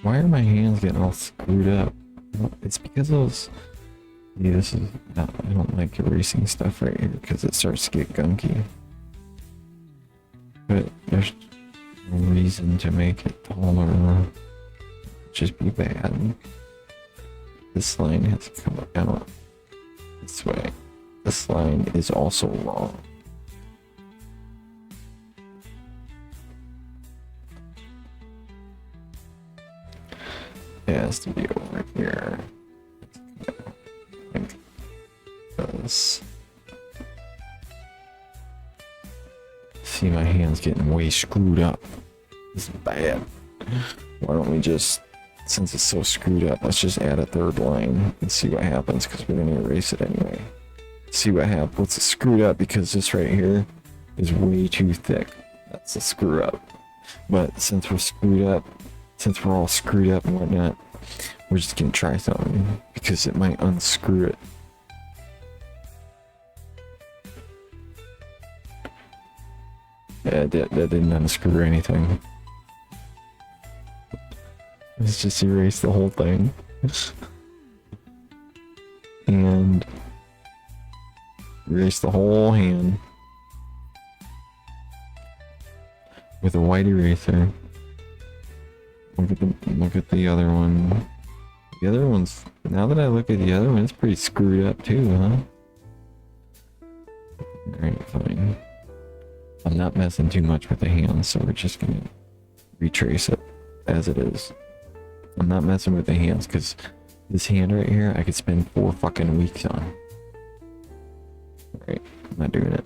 Why are my hands getting all screwed up? Well, it's because those... Yeah, this is... I don't like erasing stuff right here because it starts to get gunky. But there's no reason to make it taller. Just be bad. This line has to come out this way. This line is also wrong. It has to be over here. Like this. See, my hand's getting way screwed up. This is bad. Why don't we just, since it's so screwed up, let's just add a third line and see what happens, because we're going to erase it anyway. See what happens. It's screwed up because this right here is way too thick. That's a screw up. But since we're screwed up, since we're all screwed up and whatnot, we're just going to try something because it might unscrew it. Yeah, that didn't unscrew anything. Let's just erase the whole thing. And erase the whole hand with a white eraser. Look at the other one. The other one's, now that I look at the other one, it's pretty screwed up too, huh? Alright, fine. I'm not messing too much with the hands, so we're just gonna retrace it as it is. I'm not messing with the hands, because this hand right here, I could spend 4 fucking weeks on. Alright, I'm not doing it.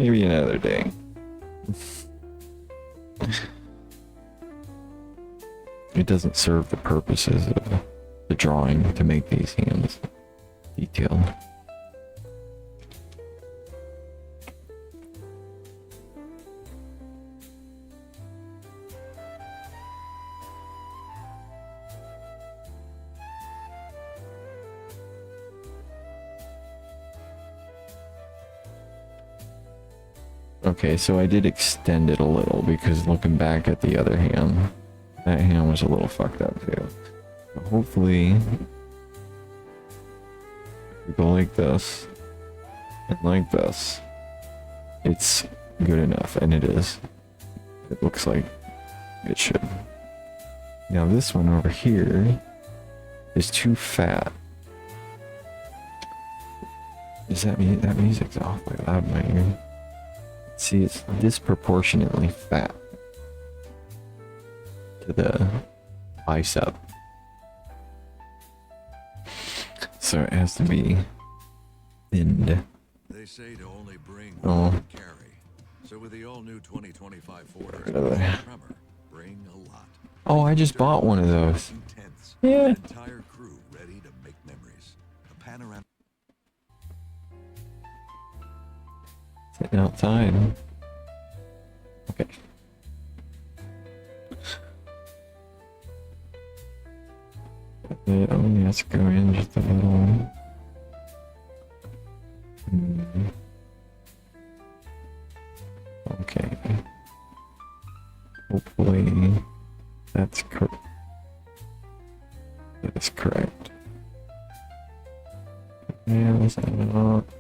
Maybe another day. It doesn't serve the purposes of the drawing to make these hands detailed. Okay, so I did extend it a little because looking back at the other hand, that hand was a little fucked up too. But hopefully, if we go like this and like this, it's good enough, and it is. It looks like it should. Now this one over here is too fat. Does that mean that music's awfully loud in my ear? See, it's disproportionately fat to the bicep. So it has to be thinned. They say to only bring Oh. what you carry. So with the all-new 2025 Ford Another. Tremor, bring a lot. Oh, I just bought one of those. 2 tents, Yeah. an entire crew ready to make memories. A panoramic. Sitting outside. Okay. It only has to go in just a little. Okay. Hopefully that's correct. That is correct. Yeah, let's add it up.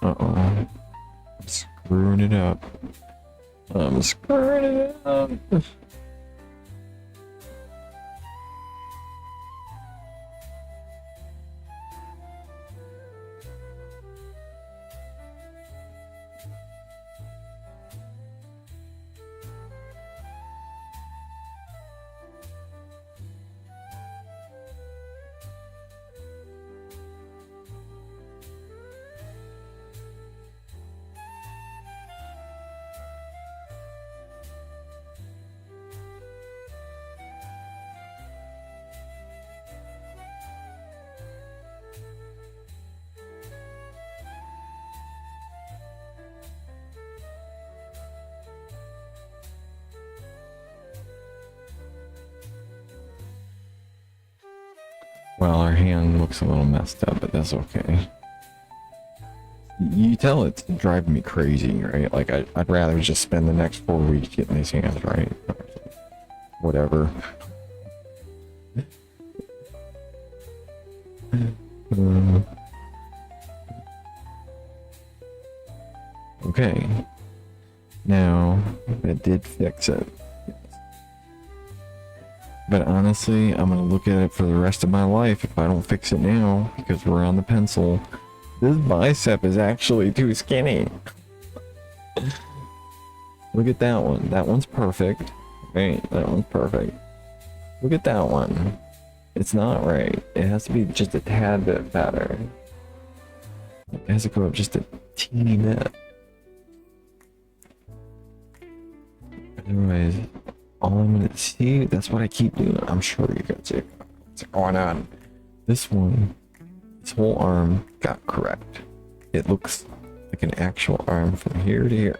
Uh-oh. I'm screwing it up. I'm screwing it up. Well, our hand looks a little messed up, but that's okay. You tell it's driving me crazy, right? Like, I'd rather just spend the next 4 weeks getting these hands right. Whatever. Okay. Now, that did fix it. But honestly, I'm gonna look at it for the rest of my life if I don't fix it now, because we're on the pencil. This bicep is actually too skinny. Look at that one. That one's perfect. Right, that one's perfect. Look at that one. It's not right. It has to be just a tad bit fatter. It has to go up just a teeny bit. Otherwise, all I'm gonna see, that's what I keep doing. I'm sure you guys see what's going on. This one, this whole arm got correct. It looks like an actual arm from here to here.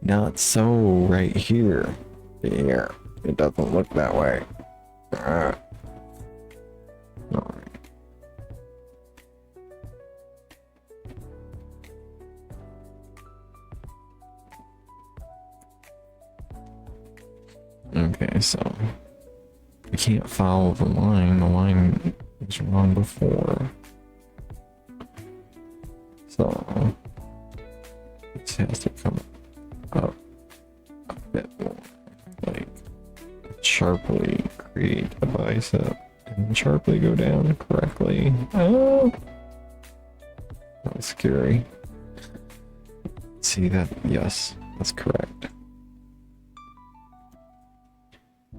Not so right here to here. It doesn't look that way. Alright. Okay, so we can't follow the line. The line was wrong before. So this has to come up a bit more. Like sharply create a bicep and sharply go down correctly. Oh, that was scary. See that? Yes, that's correct.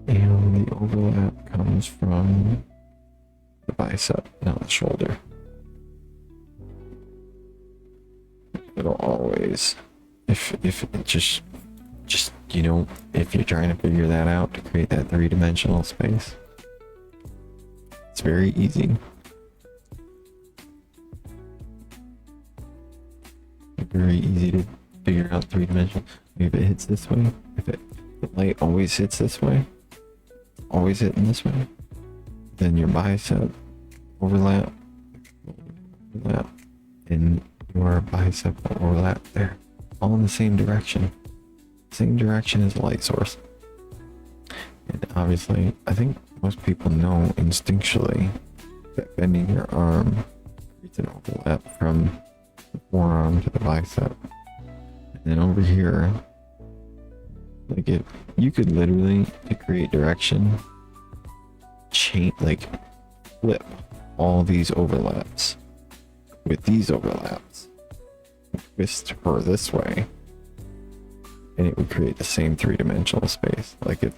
And the overlap comes from the bicep, not the shoulder. it'll always, if it just you know, if you're trying to figure that out to create that three-dimensional space, it's very easy. Very easy to figure out three-dimensional. If it hits this way, if the light always hits this way, always hitting this way, then your bicep overlap, and your bicep will overlap there, all in the same direction as the light source. And obviously, I think most people know instinctually that bending your arm creates an overlap from the forearm to the bicep. And then over here, like you could literally, to create direction, flip all these overlaps with these overlaps, twist her this way, and it would create the same three-dimensional space. Like if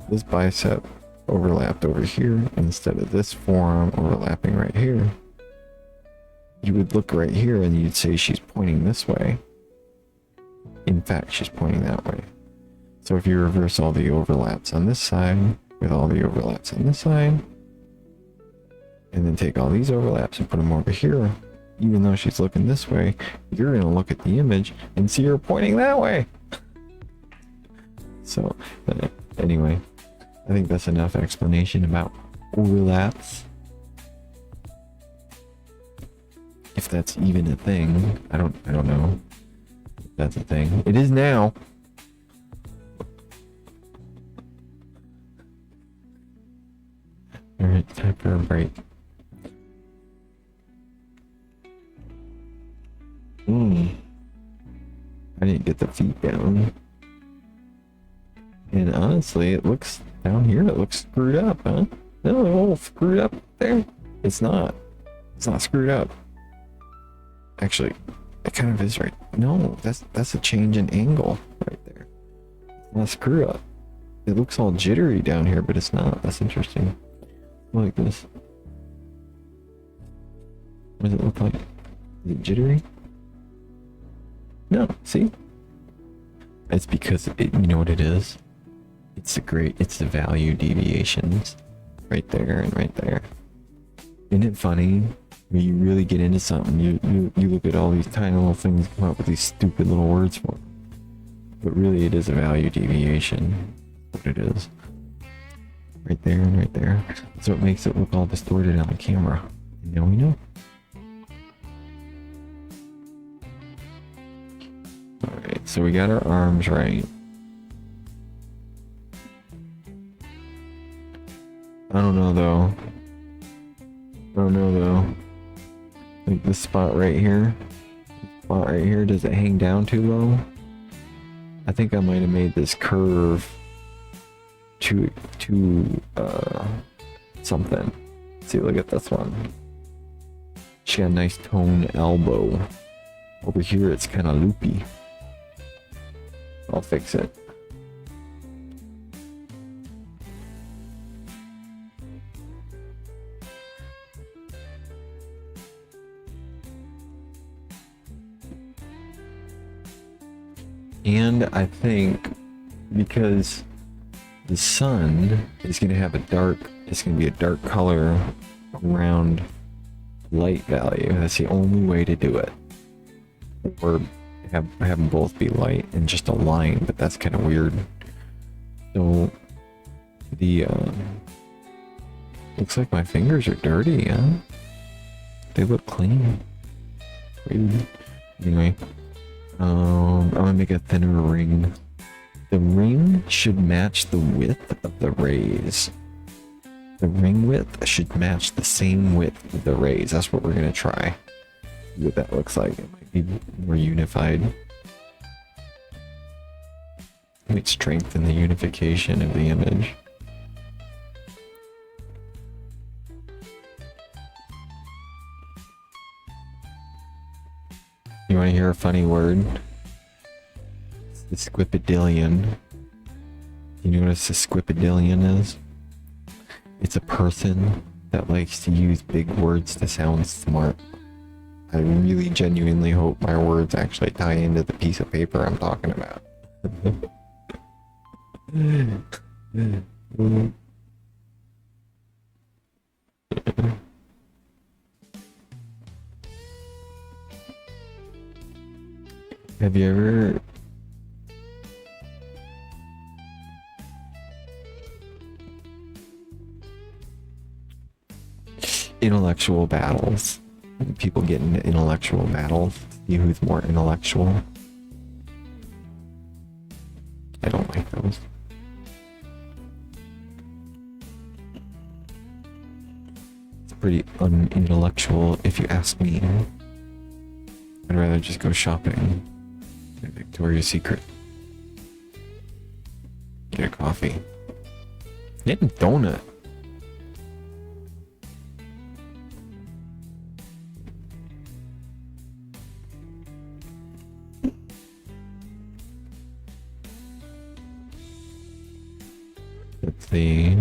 this bicep overlapped over here instead of this forearm overlapping right here, you would look right here and you'd say she's pointing this way. In fact, she's pointing that way. So if you reverse all the overlaps on this side with all the overlaps on this side, and then take all these overlaps and put them over here, even though she's looking this way, you're going to look at the image and see her pointing that way. So anyway, I think that's enough explanation about overlaps. If that's even a thing, I don't know if that's a thing. It is now. All right, time for a break. I didn't get the feet down. And honestly, it looks down here, it looks screwed up, huh? No, a little screwed up there. It's not. It's not screwed up. Actually, it kind of is right. No, that's a change in angle right there. It's not screwed up. It looks all jittery down here, but it's not. That's interesting. Like this. What does it look like? Is it jittery? No, see? It's because you know what it is? It's the value deviations right there and right there. Isn't it funny? When you really get into something, you look at all these tiny little things, come up with these stupid little words for it. But really it is a value deviation. What it is. Right there and right there. That's what makes it look all distorted on the camera. And now we know. Alright, so we got our arms right. I don't know though. Like this spot right here. Does it hang down too low? I think I might have made this curve to something. See, look at this one. She got a nice toned elbow. Over here it's kind of loopy. I'll fix it. And I think because the sun is going to have it's going to be a dark color around light value. That's the only way to do it. Or have them both be light and just a line, but that's kind of weird. So the looks like my fingers are dirty, huh? They look clean. Weird. Anyway, I'm gonna make a thinner ring. The ring should match the width of the rays. The ring width should match the same width of the rays. That's what we're gonna try. See what that looks like. It might be more unified. It might strengthen the unification of the image. You want to hear a funny word? Sesquipedalian. You know what a sesquipedalian is? It's a person that likes to use big words to sound smart. I really genuinely hope my words actually tie into the piece of paper I'm talking about. Have you ever intellectual battles? People get into intellectual battles. See who's more intellectual. I don't like those. It's pretty unintellectual if you ask me. I'd rather just go shopping at Victoria's Secret. Get a coffee. Get a donut. Let's see.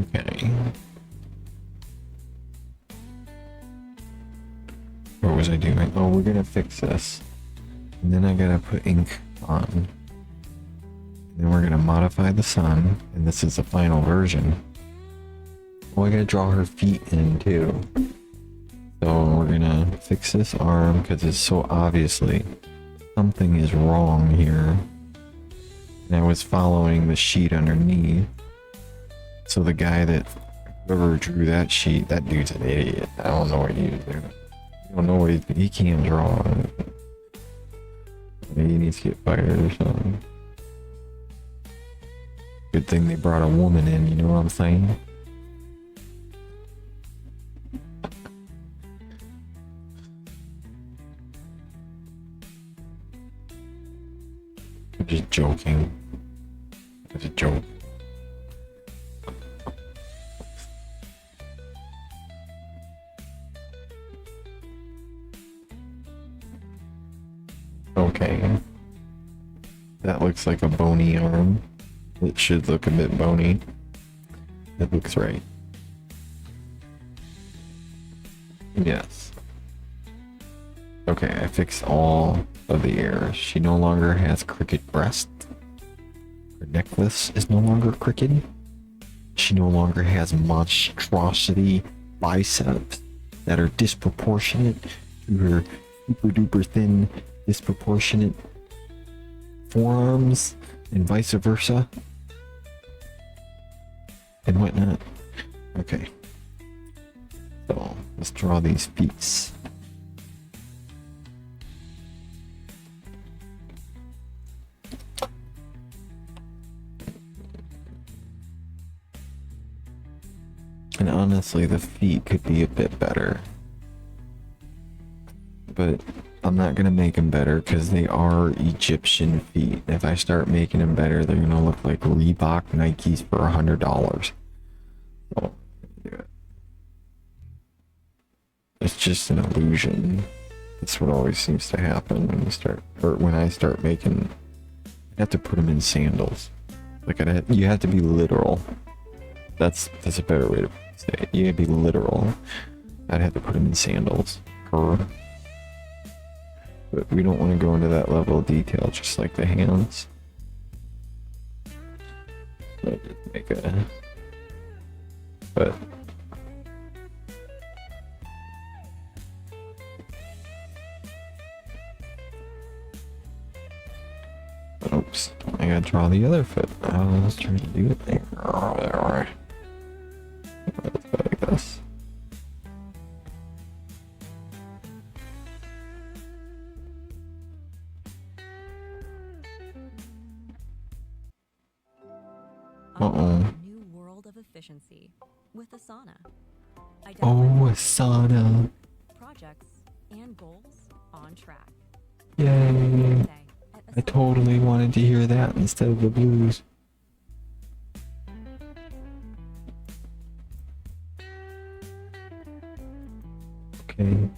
Okay. What was I doing? Oh, we're gonna fix this. And then I gotta put ink on. And then we're gonna modify the sun. And this is the final version. Oh, I gotta draw her feet in too. So we're gonna fix this arm because it's so obviously something is wrong here. And I was following the sheet underneath. So the guy that, whoever drew that sheet, that dude's an idiot. I don't know what he was doing. I don't know what he can't draw. Maybe he needs to get fired or something. Good thing they brought a woman in, you know what I'm saying? I'm just joking. It's a joke. Okay. That looks like a bony arm. It should look a bit bony. That looks right. Yes. Okay, I fixed all of the errors. She no longer has crooked breast. Her necklace is no longer crooked. She no longer has monstrosity biceps that are disproportionate to her super duper thin, disproportionate forearms, and vice versa. And whatnot. Okay. So let's draw these feet. And honestly, the feet could be a bit better. But I'm not gonna make them better because they are Egyptian feet. If I start making them better, they're gonna look like Reebok Nikes for $100. So, yeah. It's just an illusion. That's what always seems to happen when you start, or when I start making. I have to put them in sandals. Like you have to be literal. That's a better way to say it. You have to be literal. I'd have to put them in sandals. But we don't want to go into that level of detail, just like the hands. So just make a. But. Oops, I gotta draw the other foot. I was trying to do it there. Oh, there. Let's go like this. Uh-oh. New world of efficiency with Asana. Oh, Asana. Projects and goals on track. Yay. I totally wanted to hear that instead of the blues. Okay.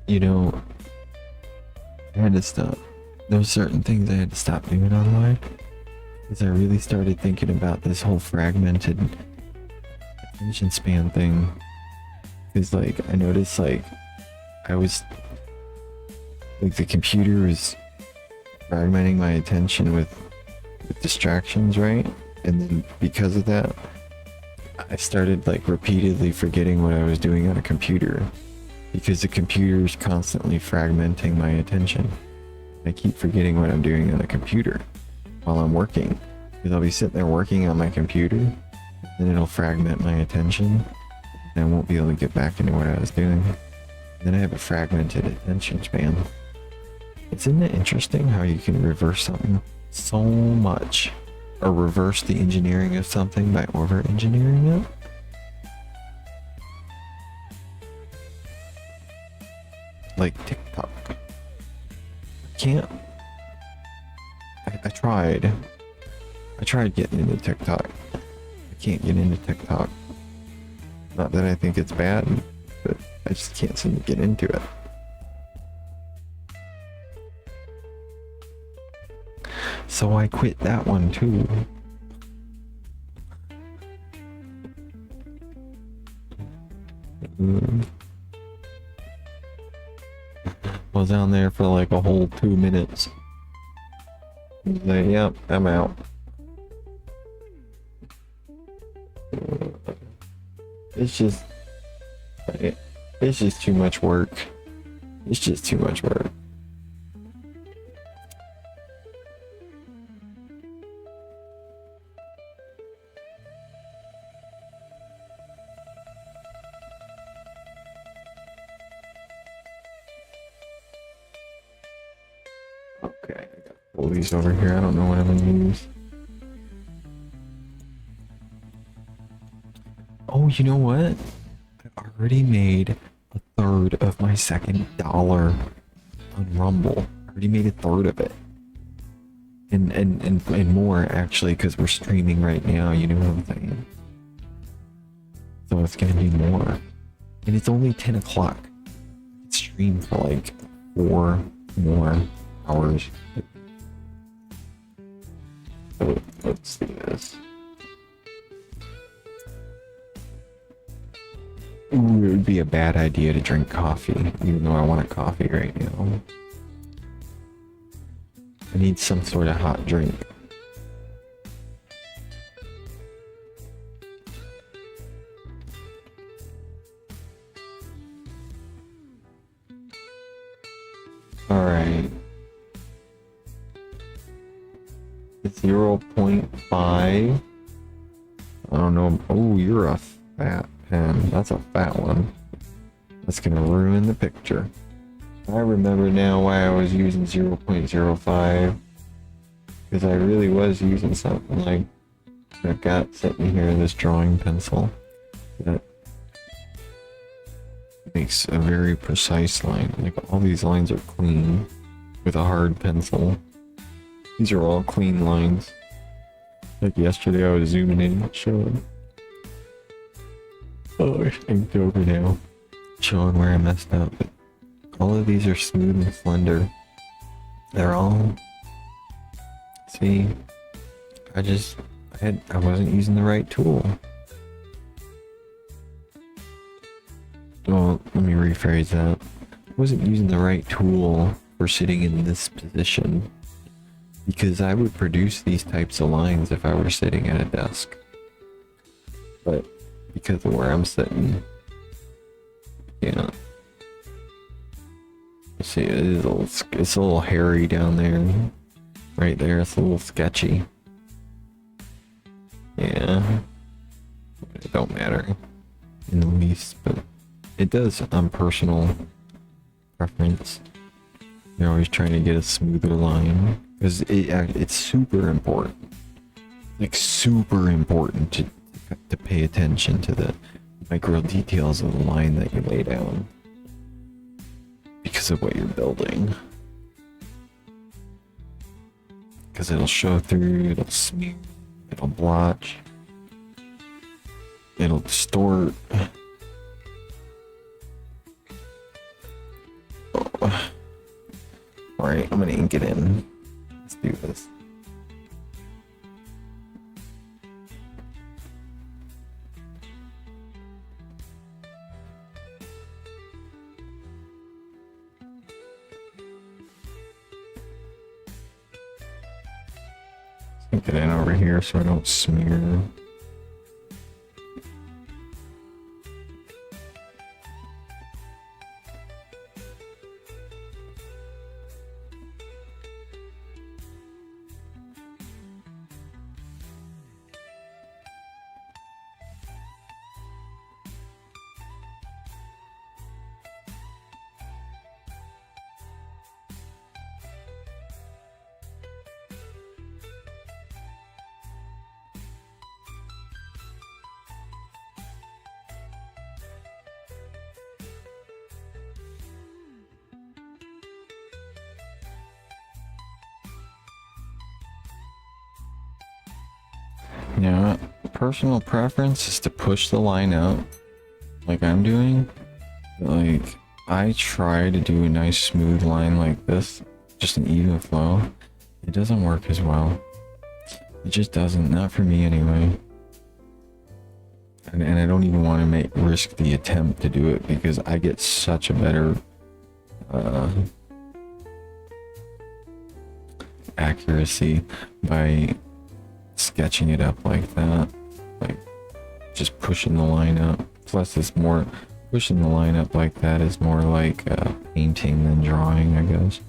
You know, I had to stop. There's certain things I had to stop doing online Because I really started thinking about this whole fragmented attention span thing. Because, like, I noticed, like, I was, like, the computer was fragmenting my attention with distractions, right? And then because of that, I started, like, repeatedly forgetting what I was doing on a computer. Because the computer is constantly fragmenting my attention. I keep forgetting what I'm doing on a computer while I'm working. Because I'll be sitting there working on my computer, and it'll fragment my attention, and I won't be able to get back into what I was doing. Then I have a fragmented attention span. Isn't it interesting how you can reverse something so much, or reverse the engineering of something by over-engineering it? Like TikTok. Can't. I tried. I tried getting into TikTok. I can't get into TikTok. Not that I think it's bad, but I just can't seem to get into it. So I quit that one too. Was on there for like a whole 2 minutes. Like, yep, I'm out. It's just too much work. It's just too much work. Okay, I got all these over here. I don't know what I'm gonna use. Oh, you know what? I already made a third of my second dollar on Rumble. I already made a third of it. And more actually, because we're streaming right now, you know what I'm saying? So it's gonna be more. And it's only 10 o'clock. It's streamed for like 4 more hours. So let's do this. Ooh, it would be a bad idea to drink coffee, even though I want a coffee right now. I need some sort of hot drink. Alright. 0.5. I don't know. Oh, you're a fat pen. That's a fat one. That's gonna ruin the picture. I remember now why I was using 0.05. Because I really was using something like I've got sitting here, this drawing pencil that makes a very precise line. Like all these lines are clean with a hard pencil. These are all clean lines. Like yesterday I was zooming in, showing. Oh, I inked over now. Showing where I messed up. But all of these are smooth and slender. They're all... See? I wasn't using the right tool. Well, let me rephrase that. I wasn't using the right tool for sitting in this position. Because I would produce these types of lines if I were sitting at a desk. But because of where I'm sitting, yeah. You see, it's a little hairy down there. Right there, it's a little sketchy. Yeah. It don't matter in the least, but it does on personal preference. You're always trying to get a smoother line. Because it's super important. Like super important to pay attention to the micro details of the line that you lay down. Because of what you're building. Because it'll show through, it'll smear, it'll blotch, it'll distort. Oh. Alright, I'm gonna ink it in. Let's do this. Get it in over here so I don't smear. Yeah, personal preference is to push the line out like I'm doing. Like, I try to do a nice smooth line like this, just an even flow. It doesn't work as well. It just doesn't, not for me anyway. And I don't even want to risk the attempt to do it because I get such a better accuracy by sketching it up like that, like just pushing the line up. Plus it's more, pushing the line up like that is more like painting than drawing, I guess,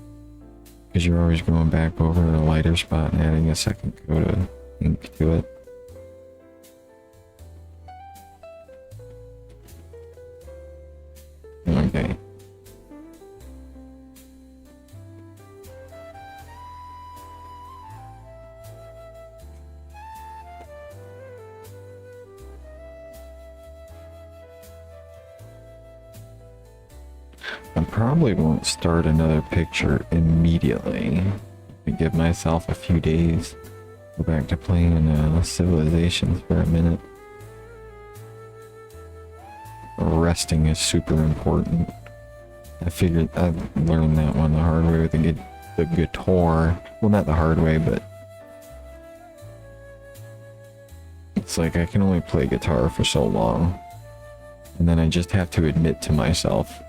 because you're always going back over a lighter spot and adding a second coat of ink to it. Okay. I probably won't start another picture immediately. I give myself a few days. Go back to playing Civilizations for a minute. Resting is super important. I figured I learned that one the hard way with the guitar. Well, not the hard way, but it's like I can only play guitar for so long. And then I just have to admit to myself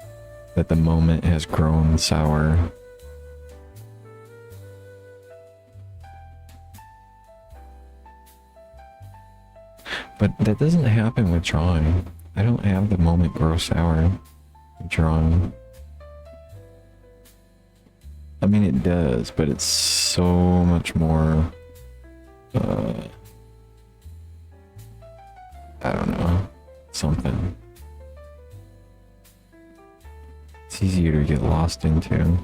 that the moment has grown sour. But that doesn't happen with drawing. I don't have the moment grow sour with drawing. I mean, it does, but it's so much more, I don't know, something. It's easier to get lost into.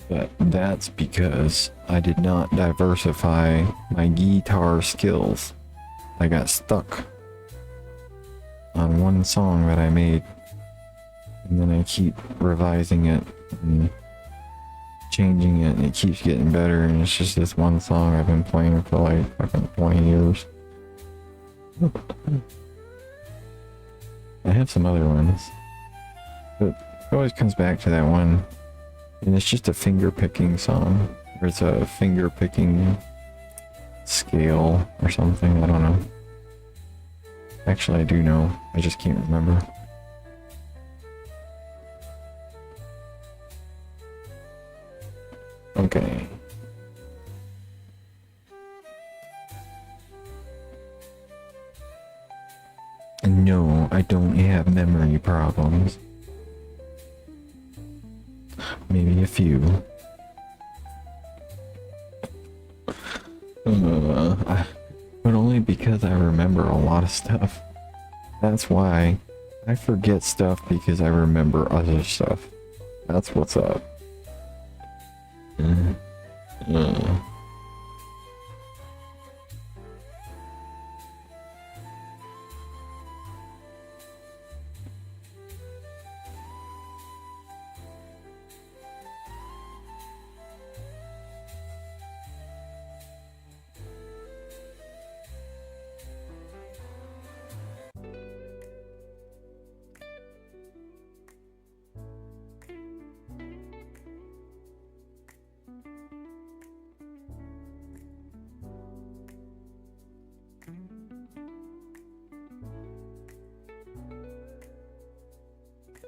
But that's because I did not diversify my guitar skills. I got stuck on one song that I made, and then I keep revising it and changing it, and it keeps getting better, and it's just this one song I've been playing for like fucking 20 years. I have some other ones, but it always comes back to that one, and it's just a finger picking song. Or it's a finger picking scale or something, I don't know. Actually, I do know, I just can't remember. Okay. No, I don't have memory problems. Maybe a few. But only because I remember a lot of stuff. That's why I forget stuff, because I remember other stuff. That's what's up.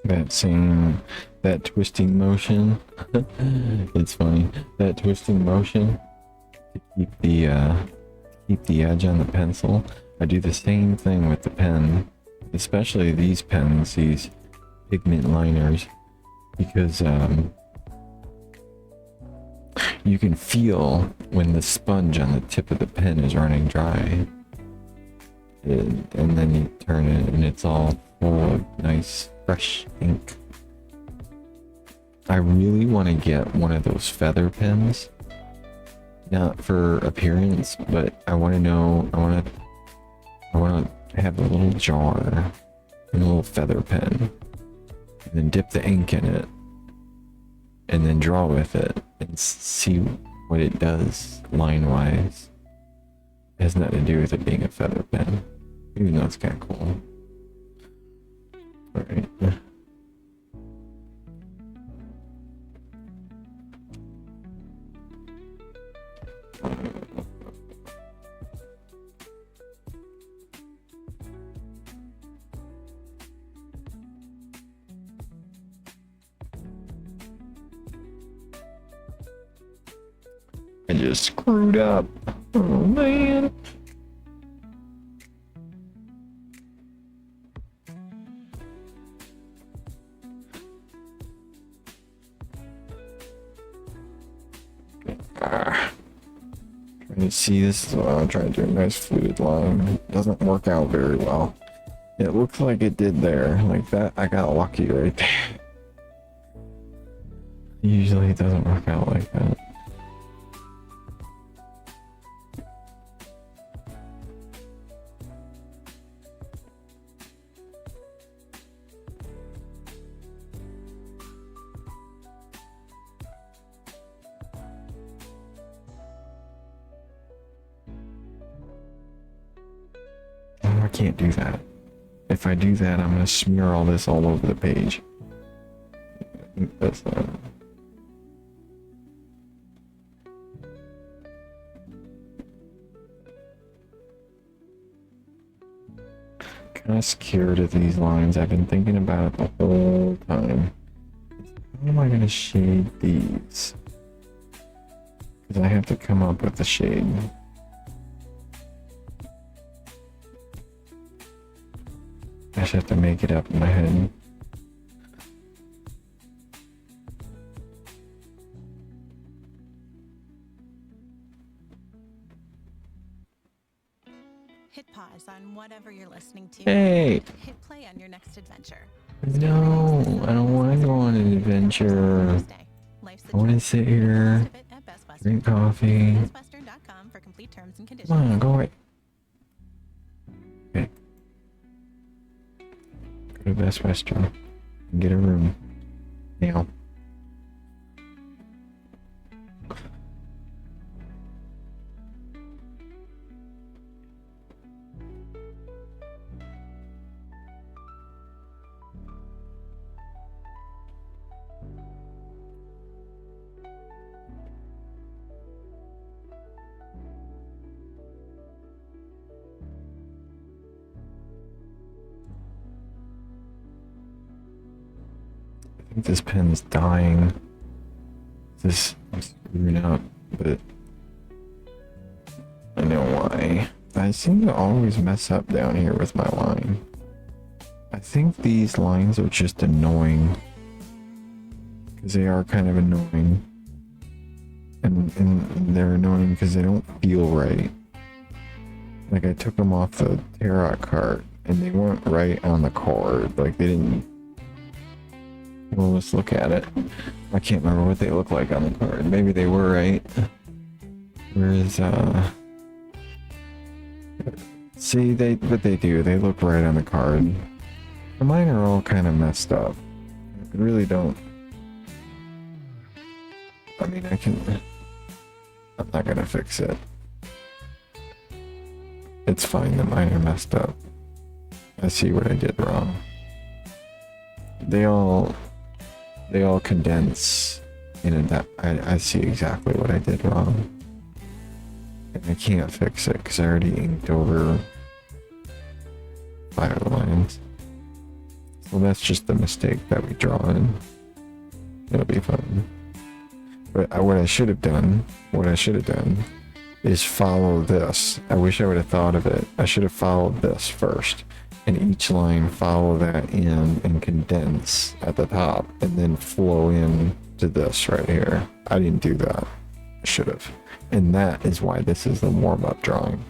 that twisting motion. It's funny. That twisting motion to keep the edge on the pencil. I do the same thing with the pen, especially these pens, these pigment liners, because you can feel when the sponge on the tip of the pen is running dry. And then you turn it and it's all full of nice fresh ink. I really want to get one of those feather pens. Not for appearance, but I want to have a little jar and a little feather pen, and then dip the ink in it, and then draw with it and see what it does line wise. It has nothing to do with it being a feather pen, even though it's kind of cool. Alright. I just screwed up. Oh man. Trying to see this. I'm trying to do a nice fluid line. It doesn't work out very well. It looks like it did there. Like that, I got lucky right there. Usually it doesn't work out like that. Oh, I can't do that. If I do that, I'm gonna smear all this all over the page. That's kind of scared of these lines. I've been thinking about it the whole time. How am I gonna shade these? Because I have to come up with a shade. I just have to make it up in my head. Hit pause on whatever you're listening to. Hey! Hit play on your next adventure. No, I don't want to go on an adventure. I want to sit here, drink coffee. BestWestern.com for complete terms and conditions. Come on, go away. Okay. Go to Best Western and get a room. Now. I think this pen's dying. This is screwing up, but I know why. I seem to always mess up down here with my line. I think these lines are just annoying. Because they are kind of annoying. And they're annoying because they don't feel right. Like I took them off the tarot card and they weren't right on the card. Like they didn't. Well, let's look at it. I can't remember what they look like on the card. Maybe they were right. Whereas, see, but they do. They look right on the card. Mine are all kind of messed up. I really don't. I mean, I'm not gonna fix it. It's fine that mine are messed up. I see what I did wrong. They all condense in a that I see exactly what I did wrong. And I can't fix it because I already inked over 5 lines. Well, that's just the mistake that we draw in. It'll be fun. But what I should have done is follow this. I wish I would have thought of it. I should have followed this first. And each line follow that in and condense at the top and then flow in to this right here. I didn't do that. I should have. And that is why this is the warm-up drawing.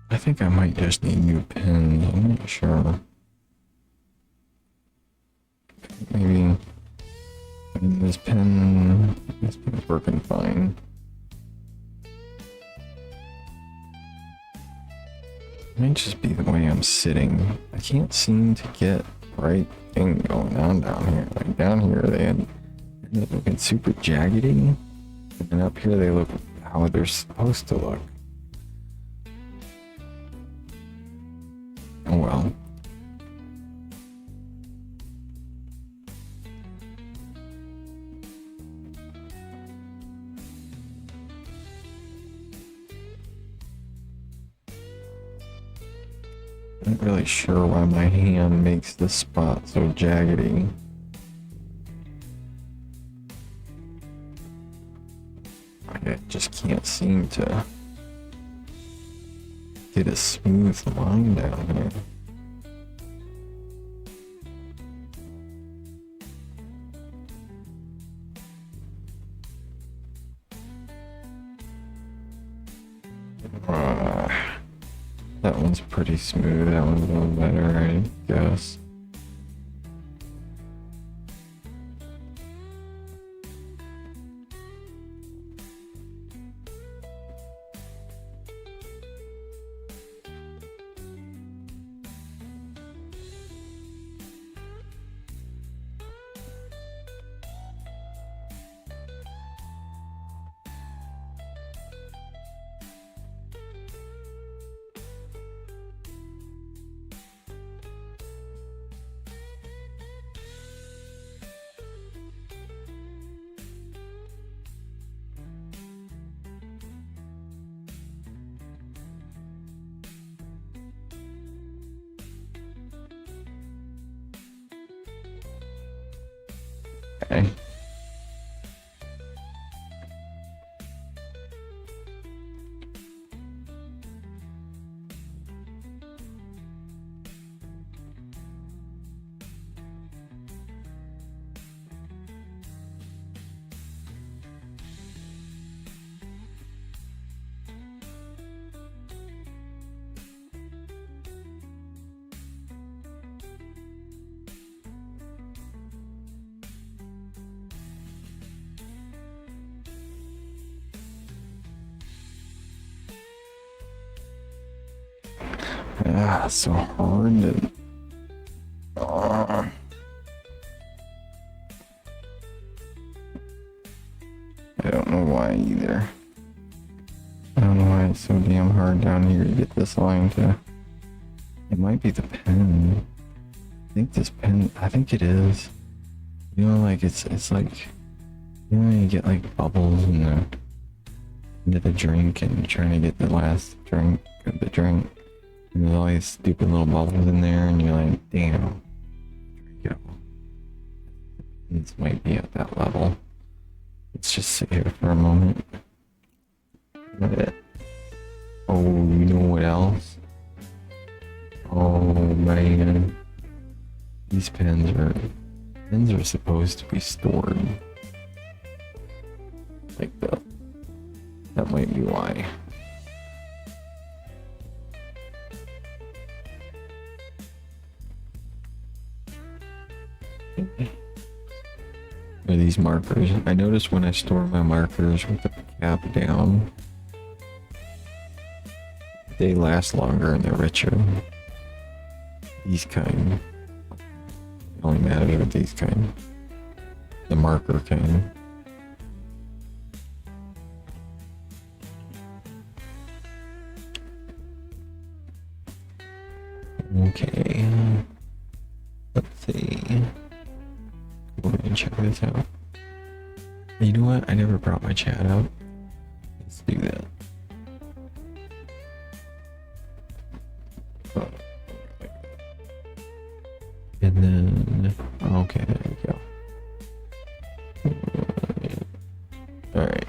I think I might just need new pens. I'm not sure. Maybe this pen's working fine. It might just be the way I'm sitting. I can't seem to get the right thing going on down here. Like down here they ended up looking super jaggedy. And up here they look how they're supposed to look. Oh well. I'm not really sure why my hand makes this spot so jaggedy. I just can't seem to get a smooth line down here. That one's pretty smooth. That one's a little better, I guess. Okay. Ah, so hard to... I don't know why either. I don't know why it's so damn hard down here to get this line to... It might be the pen. I think this pen... I think it is. You know, like, it's like... You know, you get, like, bubbles in the... into the drink and you're trying to get the last drink of the drink. And there's all these stupid little bubbles in there, and you're like, damn. There we go. This might be at that level. Let's just sit here for a moment. Oh, you know what else? Oh man. These pens are supposed to be stored. like that. That might be why. Are these markers? I noticed when I store my markers with the cap down, they last longer and they're richer. These kind. It only matters with these kind. The marker kind. Okay. Let's see. Go ahead and check this out. You know what? I never brought my chat out. Let's do that. And then, okay, there we go. Alright.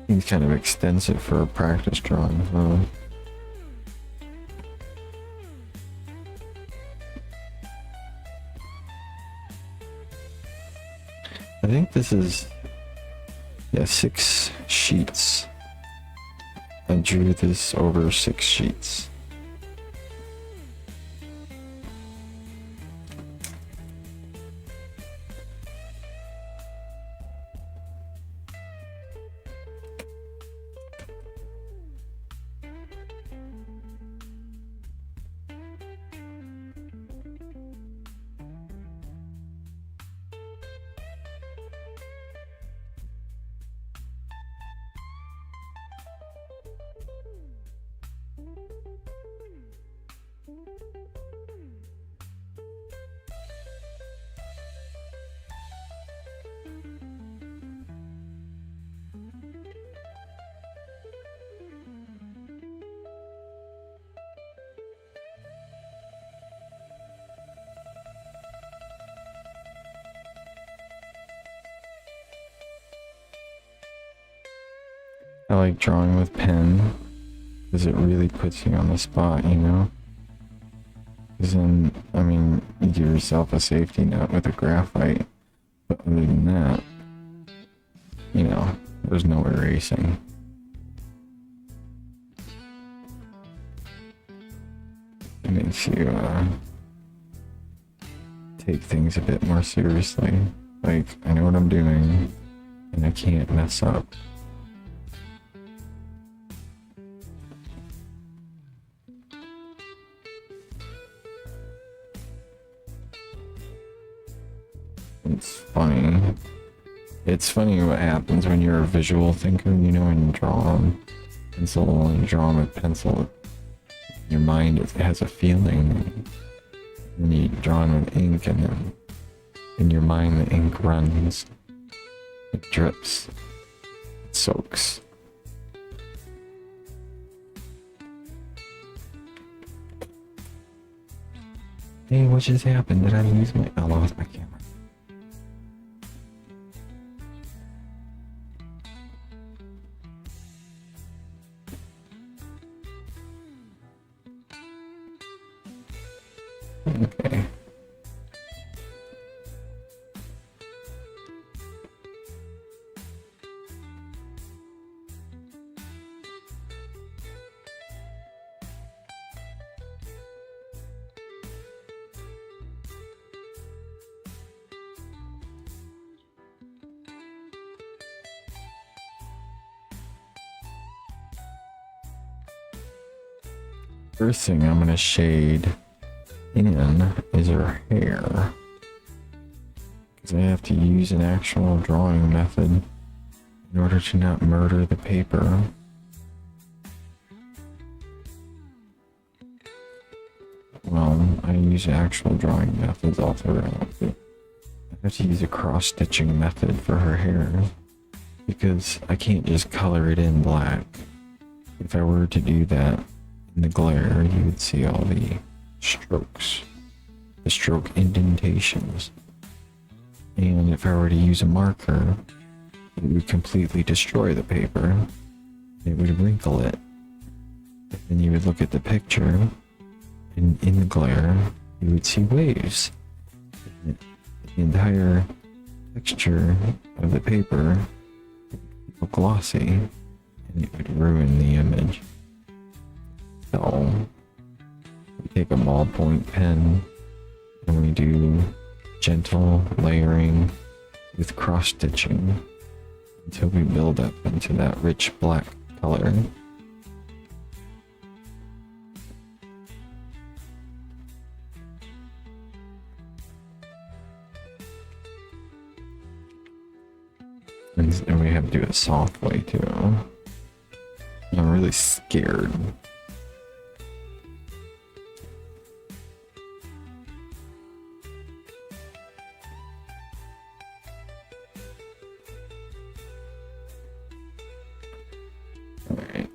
It's kind of extensive for a practice drawing, huh? I think this is, yeah, 6 sheets. I drew this over 6 sheets. I like drawing with pen because it really puts you on the spot, you know? Because then, I mean, you give yourself a safety net with a graphite, but other than that, you know, there's no erasing. It makes you take things a bit more seriously. Like, I know what I'm doing, and I can't mess up. It's funny. It's funny what happens when you're a visual thinker, you know, and you draw on pencil and draw on with pencil. Your mind, it has a feeling. And you draw on with ink, and then in your mind the ink runs. It drips. It soaks. Hey, what just happened? Did I lose my... I lost my camera. Okay. First thing I'm gonna shade in is her hair, because I have to use an actual drawing method in order to not murder the paper. Well, I use actual drawing methods all throughout. I have to use a cross-stitching method for her hair because I can't just color it in black. If I were to do that in the glare, you would see all the strokes, the stroke indentations. And if I were to use a marker, it would completely destroy the paper. It would wrinkle it. And then you would look at the picture, and in the glare, you would see waves. The entire texture of the paper would feel glossy, and it would ruin the image. So, we take a ballpoint pen, and we do gentle layering with cross-stitching until we build up into that rich black color. And we have to do it softly too. I'm really scared. Alright.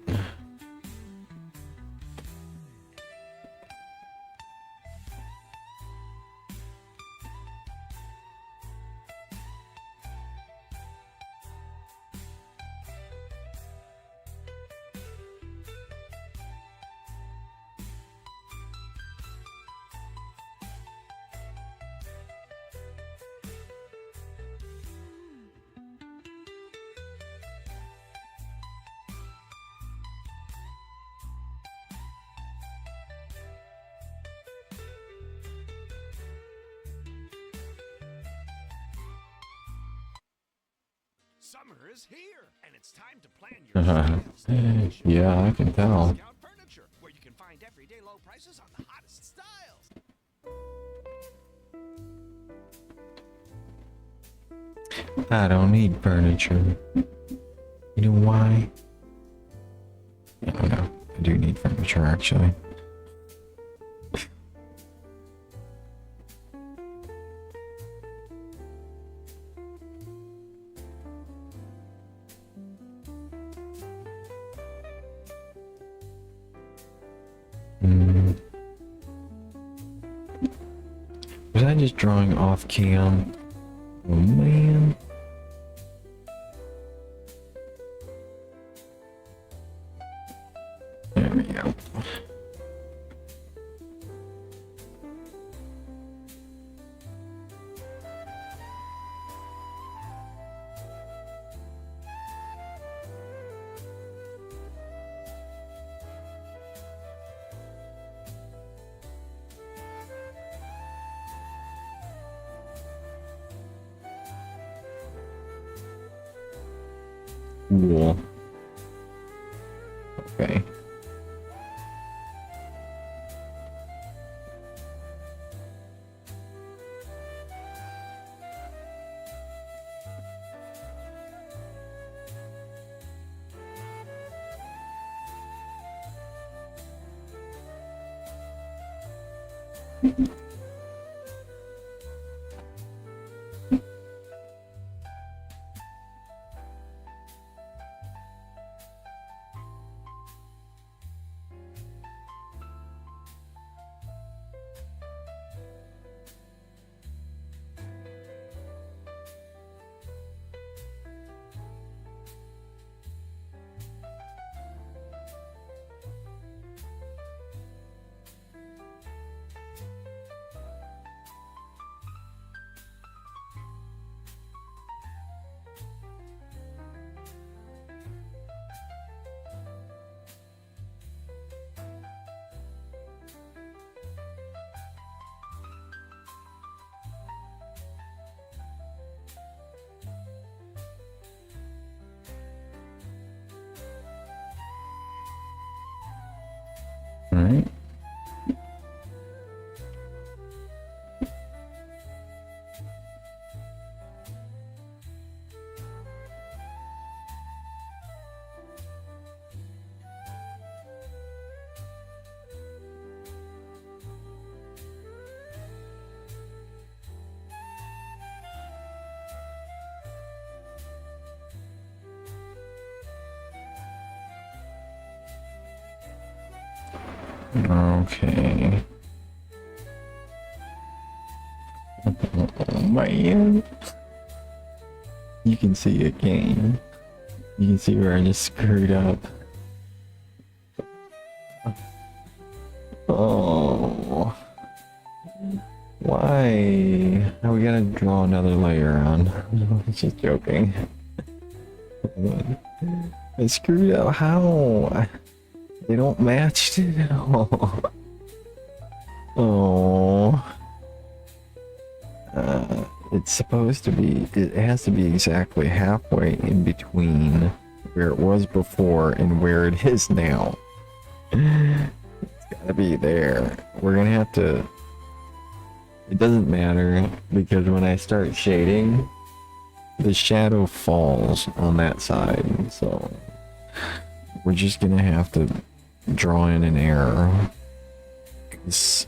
Summer is here, and it's time to plan your sales. Yeah, I can tell. Scout Furniture, where you can find everyday low prices on the hottest styles. I don't need furniture. You know why? I don't know. I do need furniture actually. Was I just drawing off cam? Oh man. There we go. Cool. Okay. All right. Okay. Oh, man. You can see it, can't you? You can see where I just screwed up. Oh. Why? Oh, we gotta draw another layer on. Just joking. I screwed up. How? They don't match. Oh. Oh. It's supposed to be. It has to be exactly halfway in between where it was before and where it is now. It's gotta be there. We're gonna have to. It doesn't matter because when I start shading, the shadow falls on that side. So we're just gonna have to draw in an error. 'Cause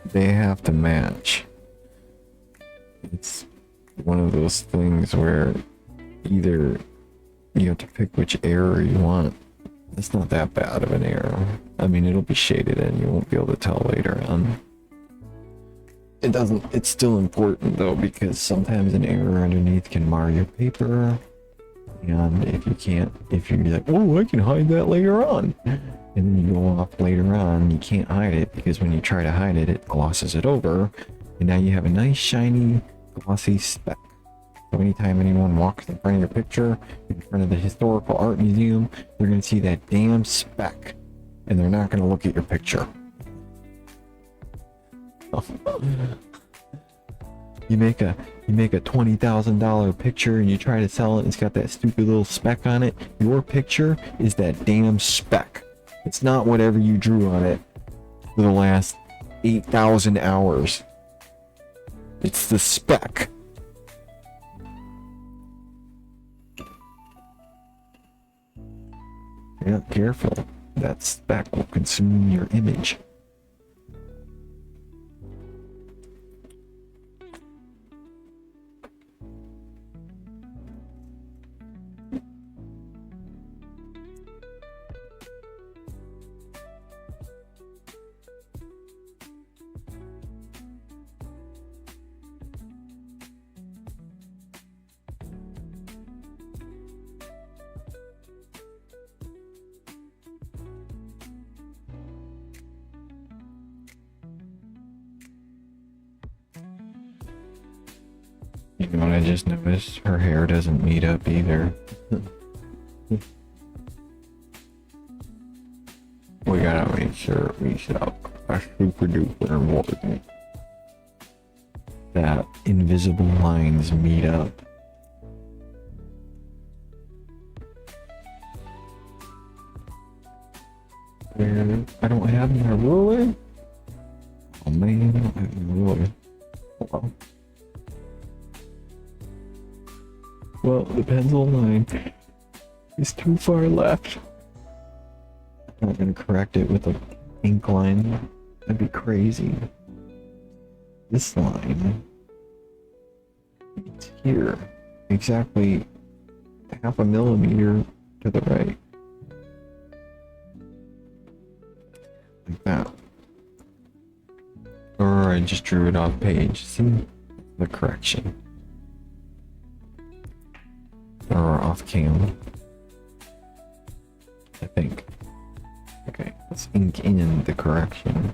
they have to match. It's one of those things where either you have to pick which error you want. It's not that bad of an error. I mean, it'll be shaded in. You won't be able to tell later on. It doesn't. It's still important though, because sometimes an error underneath can mar your paper. And if you can't, if you're like, oh, I can hide that later on, and then you go off later on, you can't hide it because when you try to hide it, it glosses it over, and now you have a nice shiny glossy speck. So anytime anyone walks in front of your picture, in front of the Historical Art Museum, they're going to see that damn speck, and they're not going to look at your picture. You make a $20,000 picture and you try to sell it, and it's got that stupid little speck on it. Your picture is that damn speck. It's not whatever you drew on it for the last 8,000 hours. It's the speck. Yeah, careful. That speck will consume your image. You know what I just noticed? Her hair doesn't meet up either. We gotta make sure we shop a super duper important. That invisible lines meet up. Where I don't have my ruler? Oh man, I don't have my ruler. Oh well. Well, the pencil line is too far left. I'm not gonna correct it with an ink line. That'd be crazy. This line is here, exactly half a millimeter to the right. Like that. Or I just drew it off page. See the correction. Or off cam. I think. Okay, let's ink in the correction.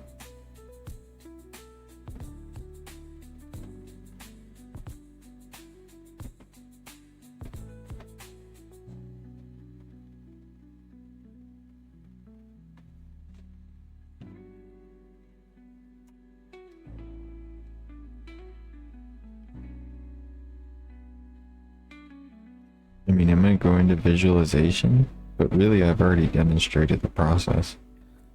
I mean, I'm gonna go into visualization, but really I've already demonstrated the process.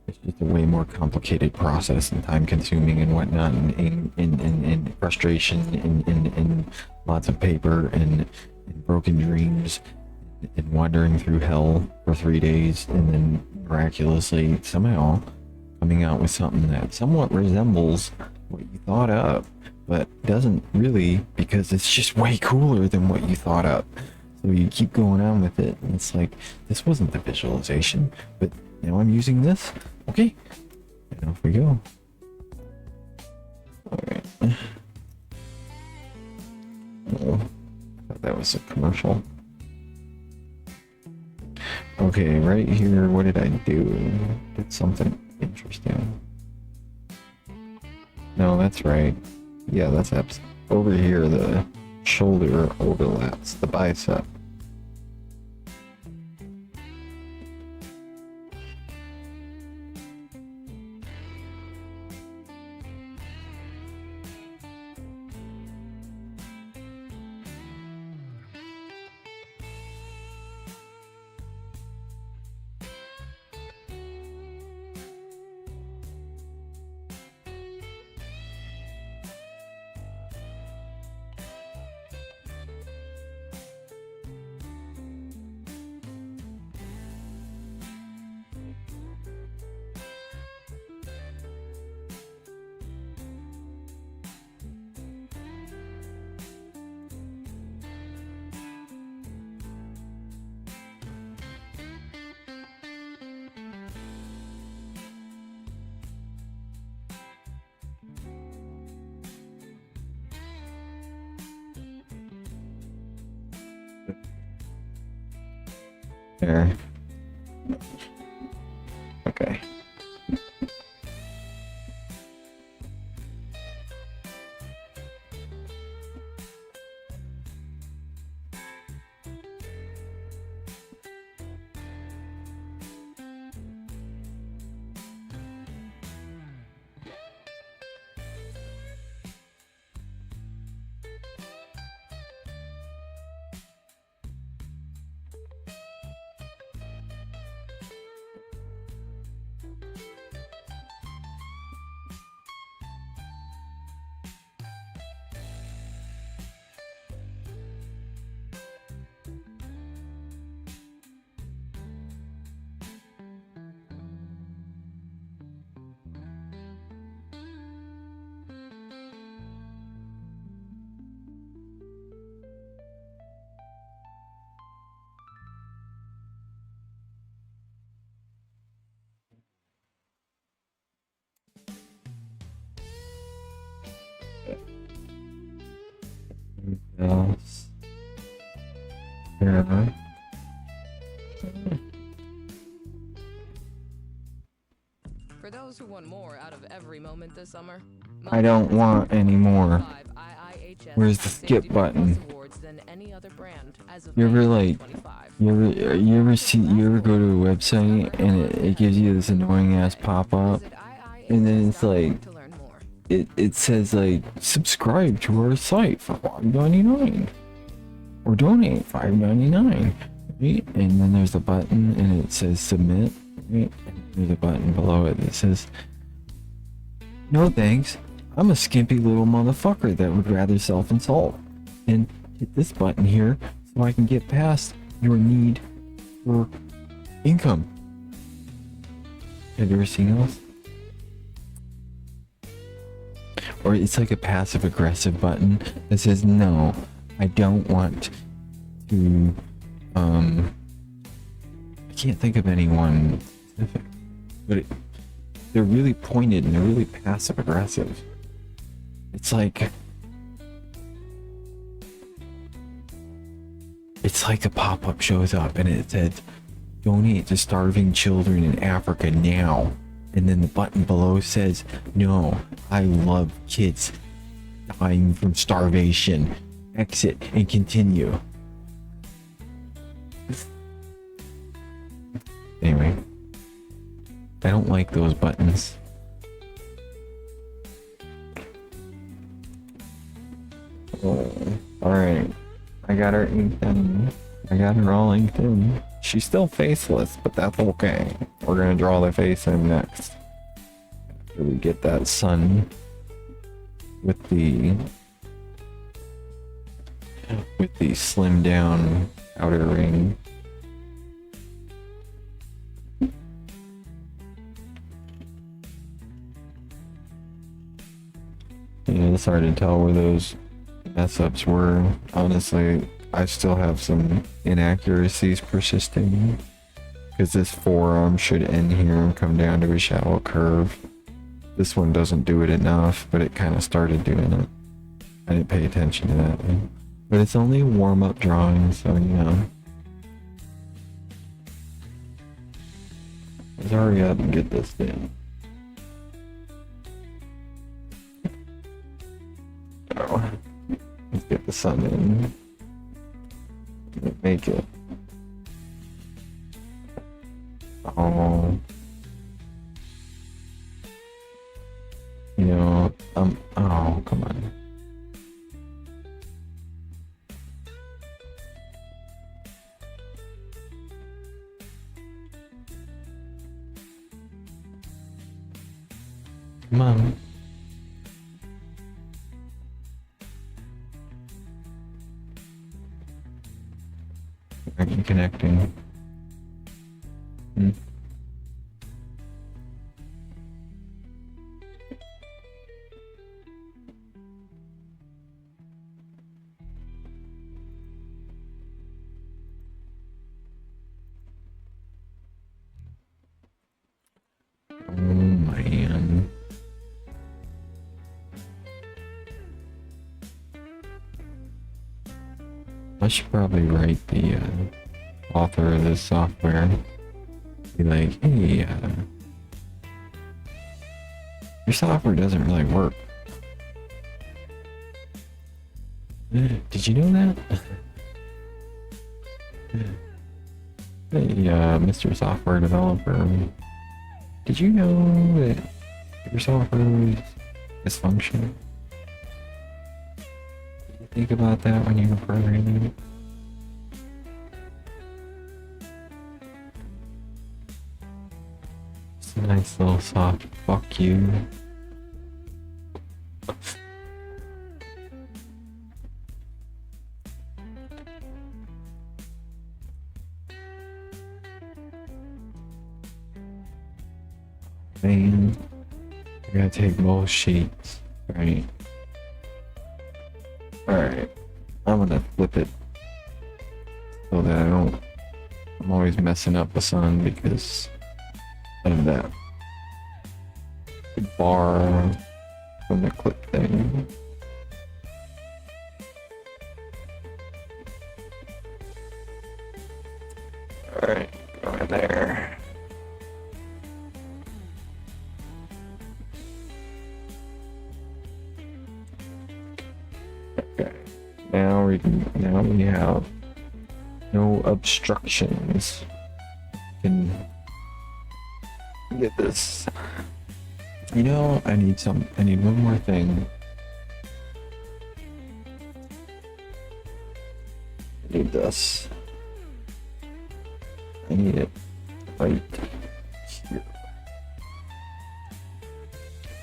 It's just a way more complicated process and time consuming and whatnot, and frustration and lots of paper and broken dreams and wandering through hell for 3 days, and then miraculously somehow coming out with something that somewhat resembles what you thought up, but doesn't really, because it's just way cooler than what you thought up. So you keep going on with it, and it's like, this wasn't the visualization, but now I'm using this. Okay, And off we go. Alright. Oh, thought that was a commercial. Okay, right here, what did I do? Did something interesting. No, that's right. Yeah, that's over here, the shoulder overlaps the bicep. There. Okay. Else. Yeah. For those who want more out of every moment this summer, I don't want any more. Where's the skip button? You ever you ever go to a website and it gives you this annoying ass pop up, and then it's like it says like subscribe to our site for $5.99 or donate $5.99, right? And then there's a button and it says submit, right? And there's a button below it that says no thanks, I'm a skimpy little motherfucker that would rather self-insult, and hit this button here so I can get past your need for income. Have you ever seen those? Or it's like a passive aggressive button that says no, I don't want to I can't think of anyone specific, but they're really pointed and they're really passive aggressive. It's like a pop-up shows up and it says donate to starving children in Africa now, and then the button below says no, I love kids dying from starvation, exit and continue. Anyway, I don't like those buttons. Oh, alright. I got her inked in. I got her all inked in. She's still faceless, but that's okay. We're gonna draw the face in next. After we get that sun with the slim down outer ring. Yeah, it's hard to tell where those mess ups were. Honestly, I still have some inaccuracies persisting, because this forearm should end here and come down to a shallow curve, This one doesn't do it enough, but it kind of started doing it. I didn't pay attention to that one. But it's only a warm-up drawing, so you know. Let's hurry up and get this thing. Oh, let's get the sun in. Make it. Oh. You know, oh, come on. Come on. Aren't you connecting? Hmm. Oh man. I should probably write the author of this software. Be like, hey, your software doesn't really work. Did you know that? Hey, Mr. Software Developer. Did you know that your software is dysfunctional? Did you think about that when you were programming it? It's a nice little soft fuck you. Man, I gotta take both sheets, right? Alright, I'm gonna flip it so that I'm always messing up the sun because of that bar from the clip thing. Alright, go in there. Okay, now we have no obstructions. Can get this. You know, I need one more thing. I need this. I need it right here.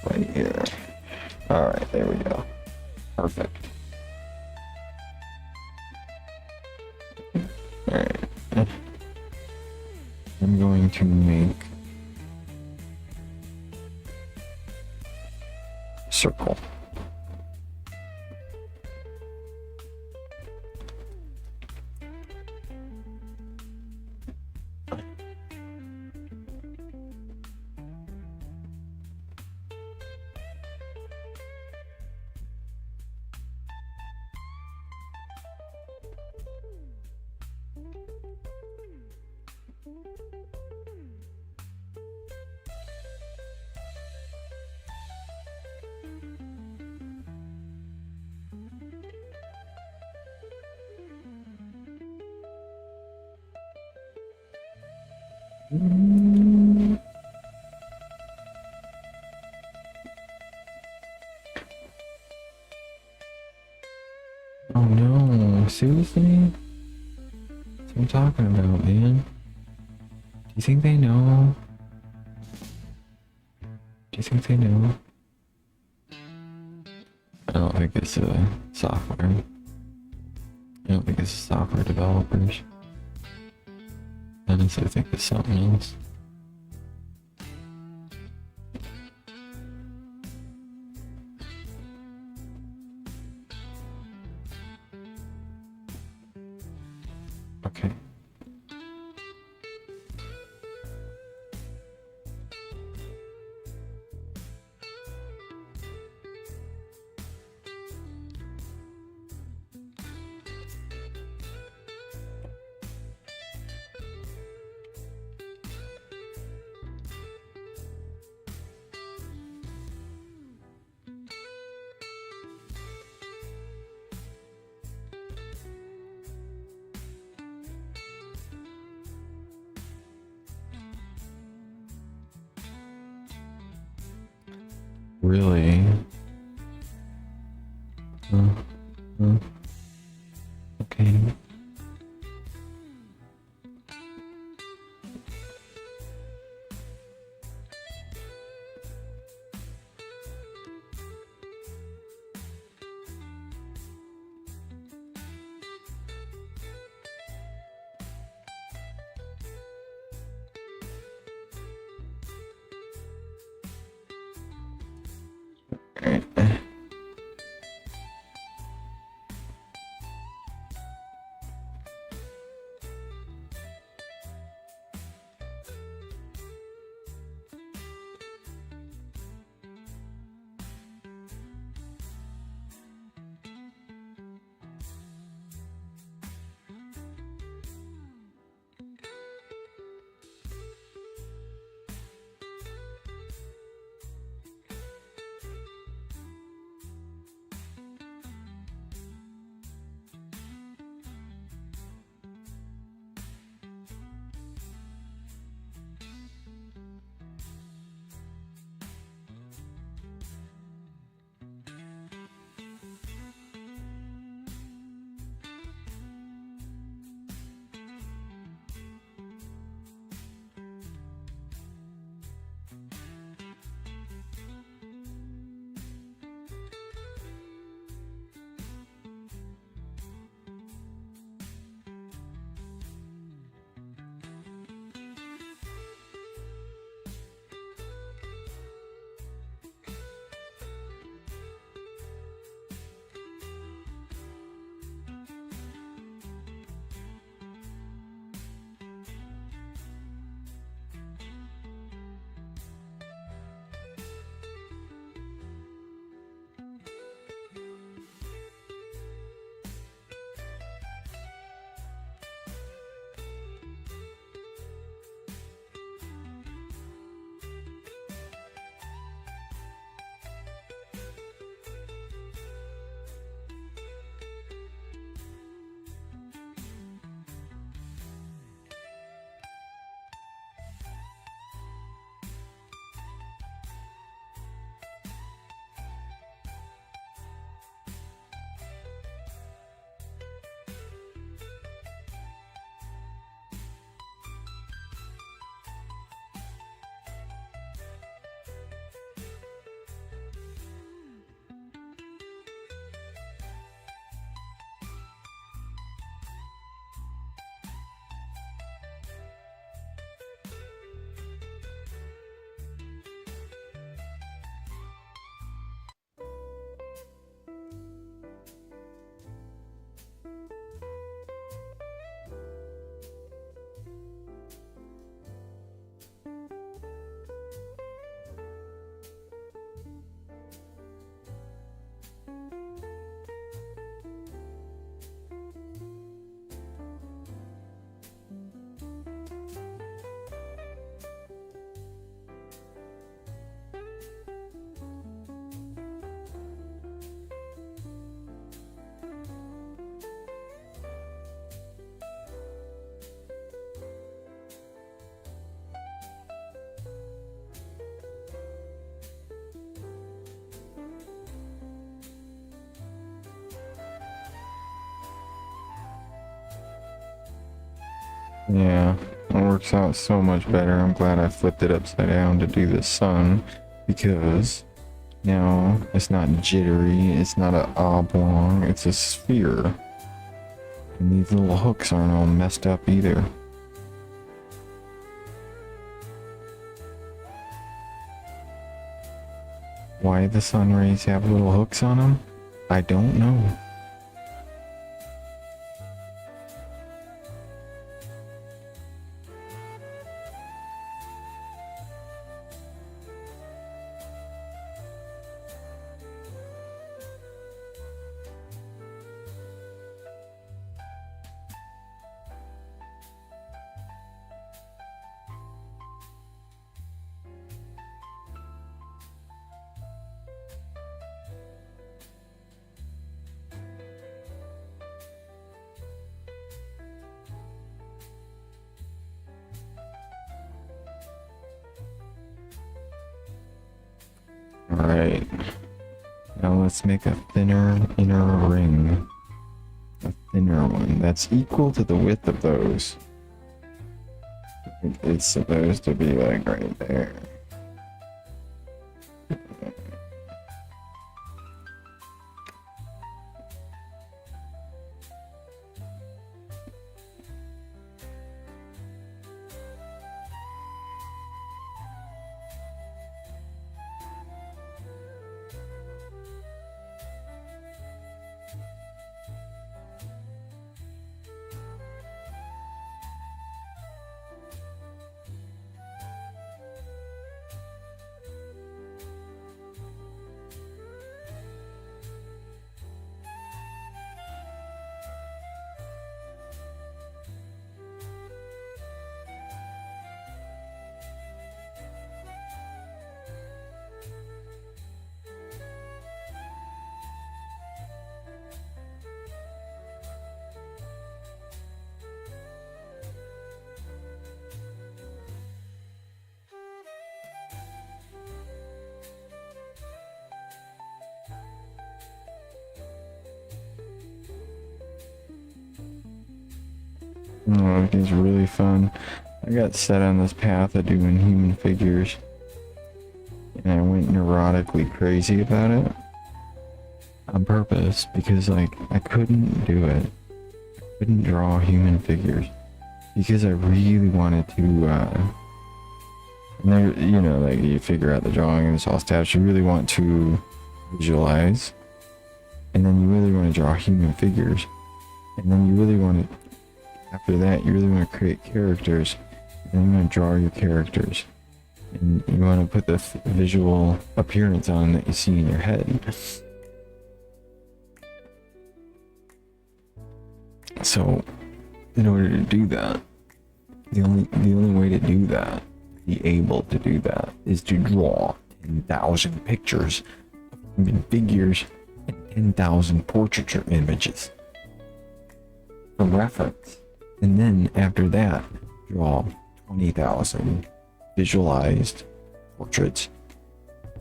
Right here. Alright, there we go. Perfect. Alright. I'm going to make a circle. Oh no, seriously? That's what I'm talking about, man. Do you think they know? Do you think they know? I don't think it's software. I don't think it's software developers. Honestly, I think it's something else. Okay. Really? Uh, uh, okay. Alright. Yeah, it works out so much better. I'm glad I flipped it upside down to do the sun, because now it's not jittery, it's not an oblong, it's a sphere. And these little hooks aren't all messed up either. Why the sun rays have little hooks on them? I don't know. Alright. Now let's make a thinner inner ring. A thinner one that's equal to the width of those. It's supposed to be like right there. Oh, it's really fun. I got set on this path of doing human figures, and I went neurotically crazy about it on purpose because, like, I couldn't do it. I couldn't draw human figures because I really wanted to. And there, you know, like you figure out the drawing and it's all steps. You really want to visualize, and then you really want to draw human figures, and then you really want to. After that, you really want to create characters, and then you want to draw your characters, and you want to put the visual appearance on that you see in your head. So, in order to do that, the only way to do that, be able to do that, is to draw 10,000 pictures of human figures and 10,000 portraiture images from reference. And then after that, draw 20,000 visualized portraits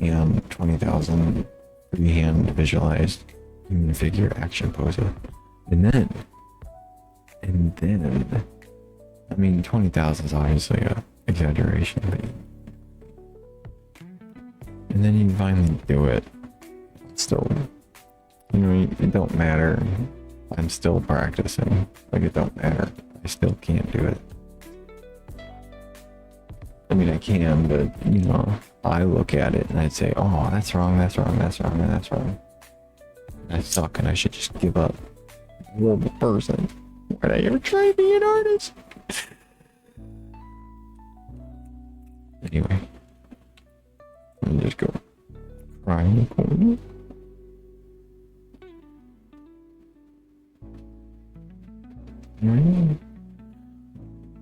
and 20,000 freehand visualized human figure action poses. And then, I mean, 20,000 is obviously a exaggeration, but and then you finally do it. Still, you know, it don't matter. I'm still practicing. Like, it don't matter. I still can't do it. I mean, I can, but, you know, I look at it and I'd say, oh, that's wrong, that's wrong, that's wrong, and that's wrong. I suck and I should just give up. Horrible person. Why'd I ever try to be an artist? Anyway. Let me just go cry in the corner.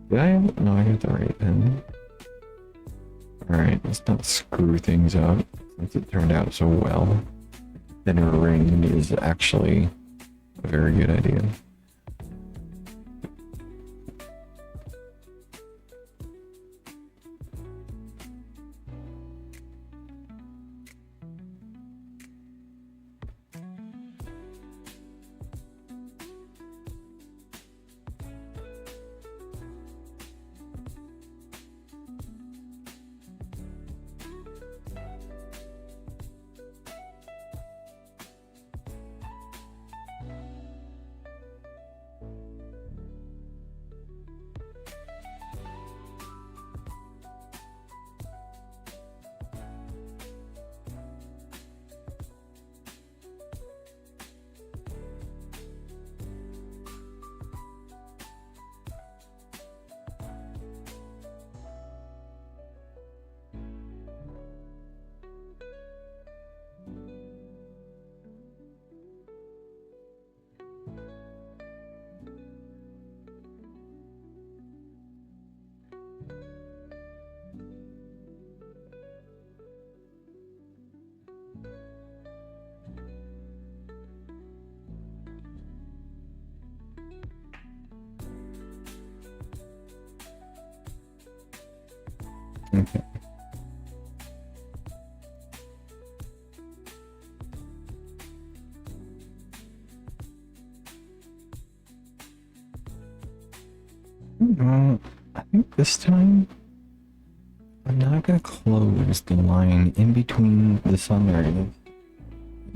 Did I have, no, I got the right pen. Alright, let's not screw things up since it turned out so well. Thinner ring is actually a very good idea. Okay. I think this time I'm not gonna close the line in between the sun rays.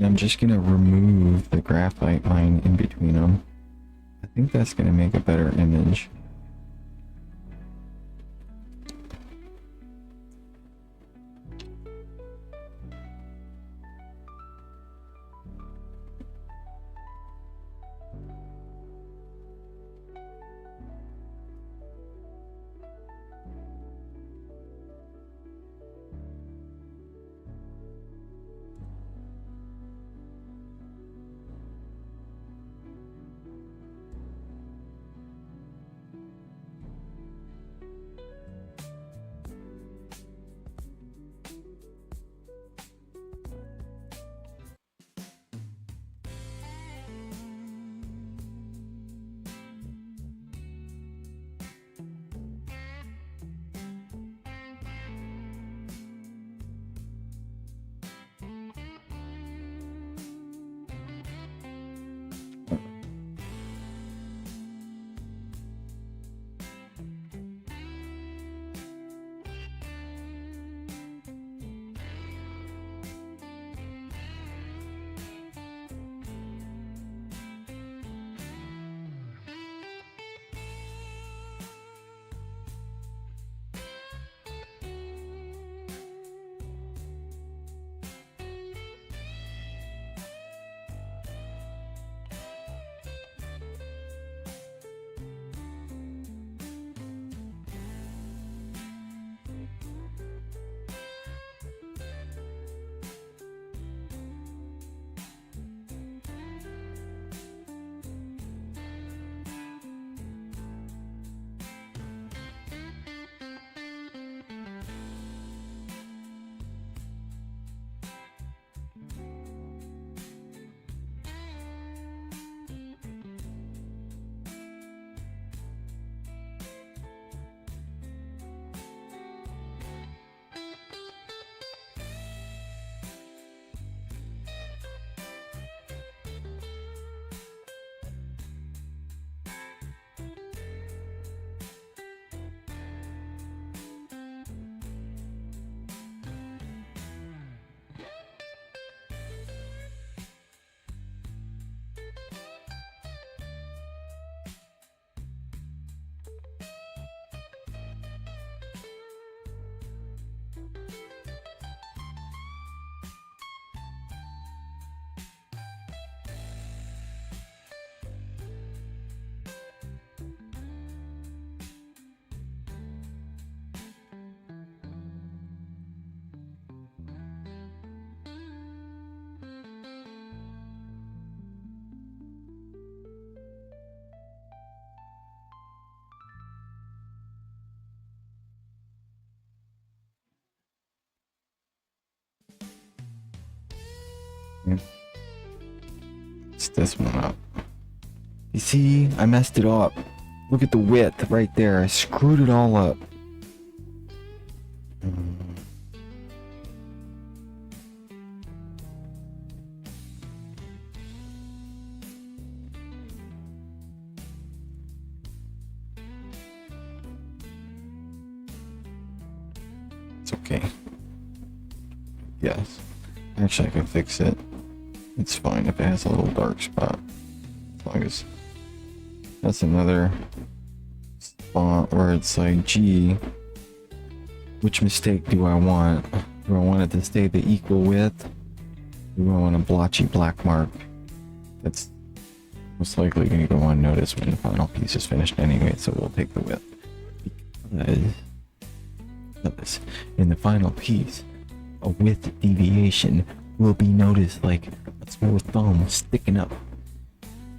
I'm just gonna remove the graphite line in between them. I think that's gonna make a better image. It's this one up. You see, I messed it up. Look at the width right there. I screwed it all up. It's okay. Yes. Actually, I can fix it. It's fine if it has a little dark spot. As long as that's another spot where it's like, gee, which mistake do I want? Do I want it to stay the equal width? Do I want a blotchy black mark? That's most likely going to go unnoticed when the final piece is finished anyway, so we'll take the width. Because in the final piece, a width deviation will be noticed like a small thumb sticking up,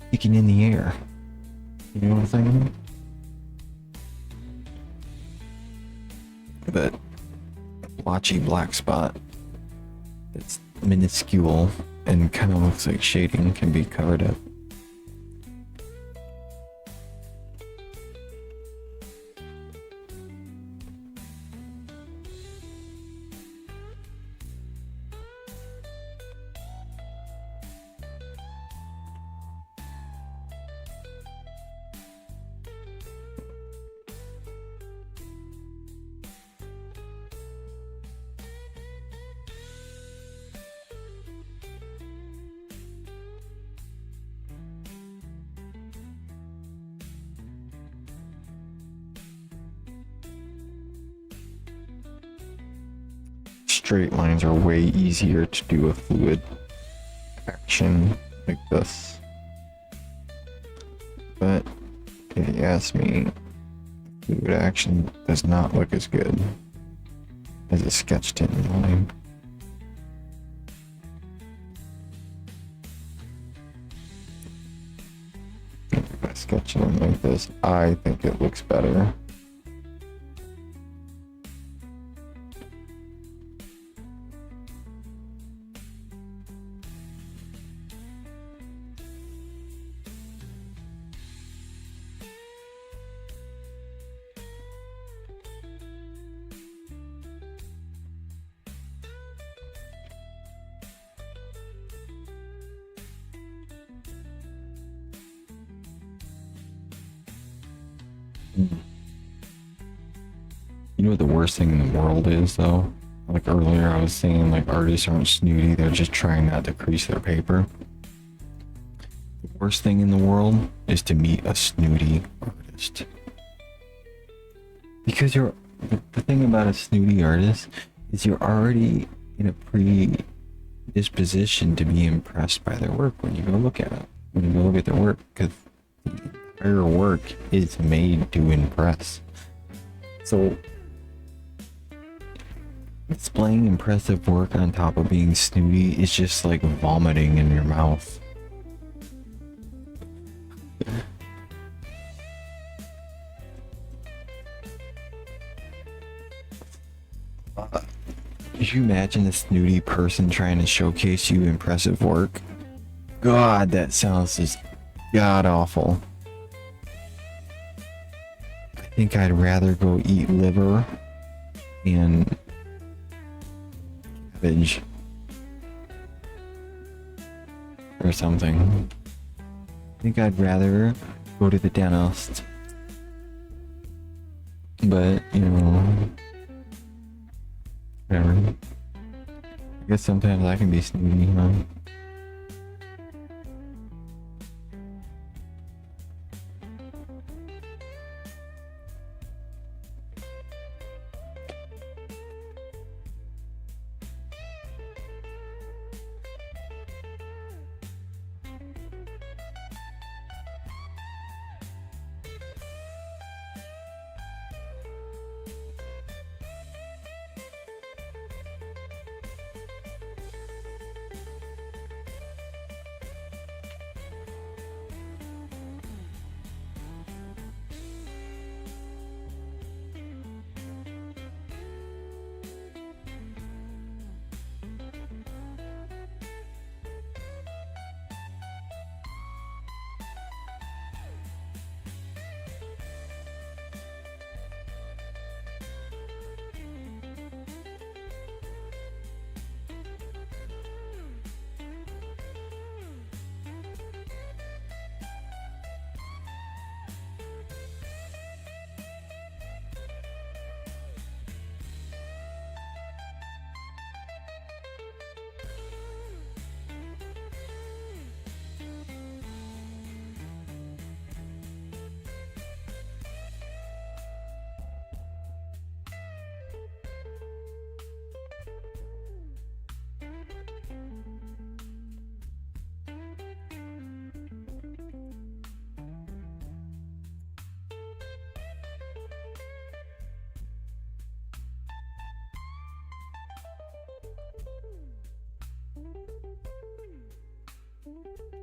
sticking in the air. You know what I'm saying? That blotchy black spot that's minuscule and kind of looks like shading can be covered up. straight lines are way easier to do a fluid action like this. But if you ask me, fluid action does not look as good as a sketched in line. If I sketch it in like this, I think it looks better. You know what the worst thing in the world is, though? Like earlier I was saying, like, artists aren't snooty, they're just trying not to crease their paper. The worst thing in the world is to meet a snooty artist. Because the thing about a snooty artist is you're already in a predisposition to be impressed by their work when you go look at it. When you go look at their work, because the entire work is made to impress. So displaying impressive work on top of being snooty is just like vomiting in your mouth. Could you imagine a snooty person trying to showcase you impressive work? God, that sounds just god awful. I think I'd rather go eat liver and cabbage or something. I think I'd rather go to the dentist. But, you know, whatever. I guess sometimes I can be snooty, huh?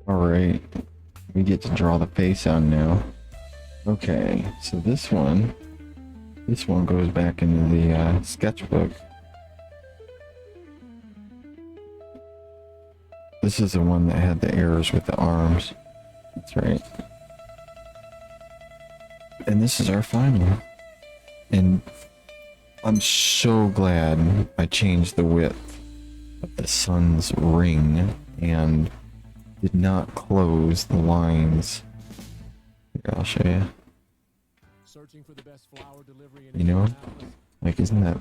Alright, we get to draw the face on now. Okay, so this one goes back into the sketchbook. This is the one that had the errors with the arms. That's right. And this is our final. And I'm so glad I changed the width of the sun's ring and did not close the lines. Here, I'll show you. You know, like isn't that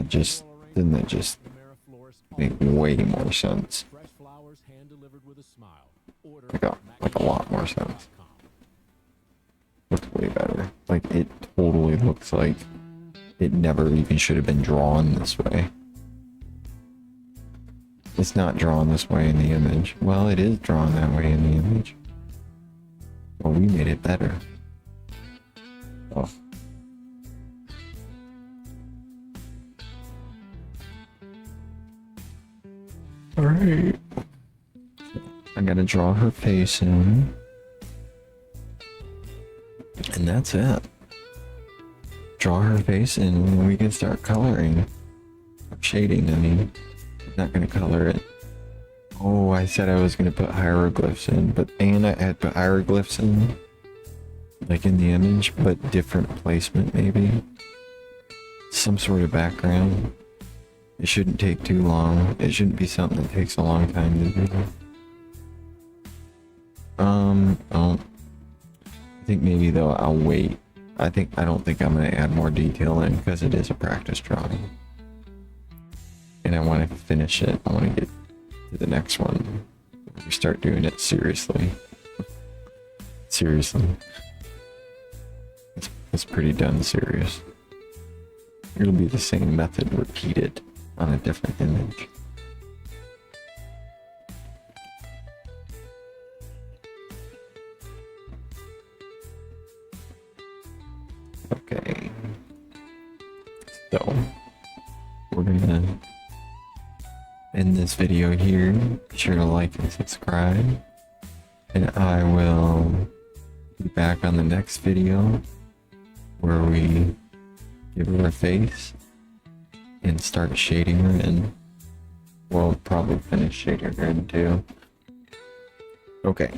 just make way more sense? Like a lot more sense. Looks way better. Like it totally looks like it never even should have been drawn this way. It's not drawn this way in the image. Well, it is drawn that way in the image. Well, we made it better. Oh. Alright. I gotta draw her face in. And that's it. Draw her face in and then we can start coloring. Shading, I mean. I'm not gonna color it. Oh, I said I was gonna put hieroglyphs in, but and I had put hieroglyphs in. Like in the image, but different placement maybe. Some sort of background. It shouldn't take too long. It shouldn't be something that takes a long time to do. I think maybe though I'll wait. I don't think I'm gonna add more detail in because it is a practice drawing. And I want to finish it. I want to get to the next one. We start doing it seriously. Seriously. It's pretty done serious. It'll be the same method repeated on a different image. Okay. So, we're gonna end this video here. Be sure to like and subscribe. And I will be back on the next video where we give her a face and start shading her in. We'll probably finish shading her in too. Okay.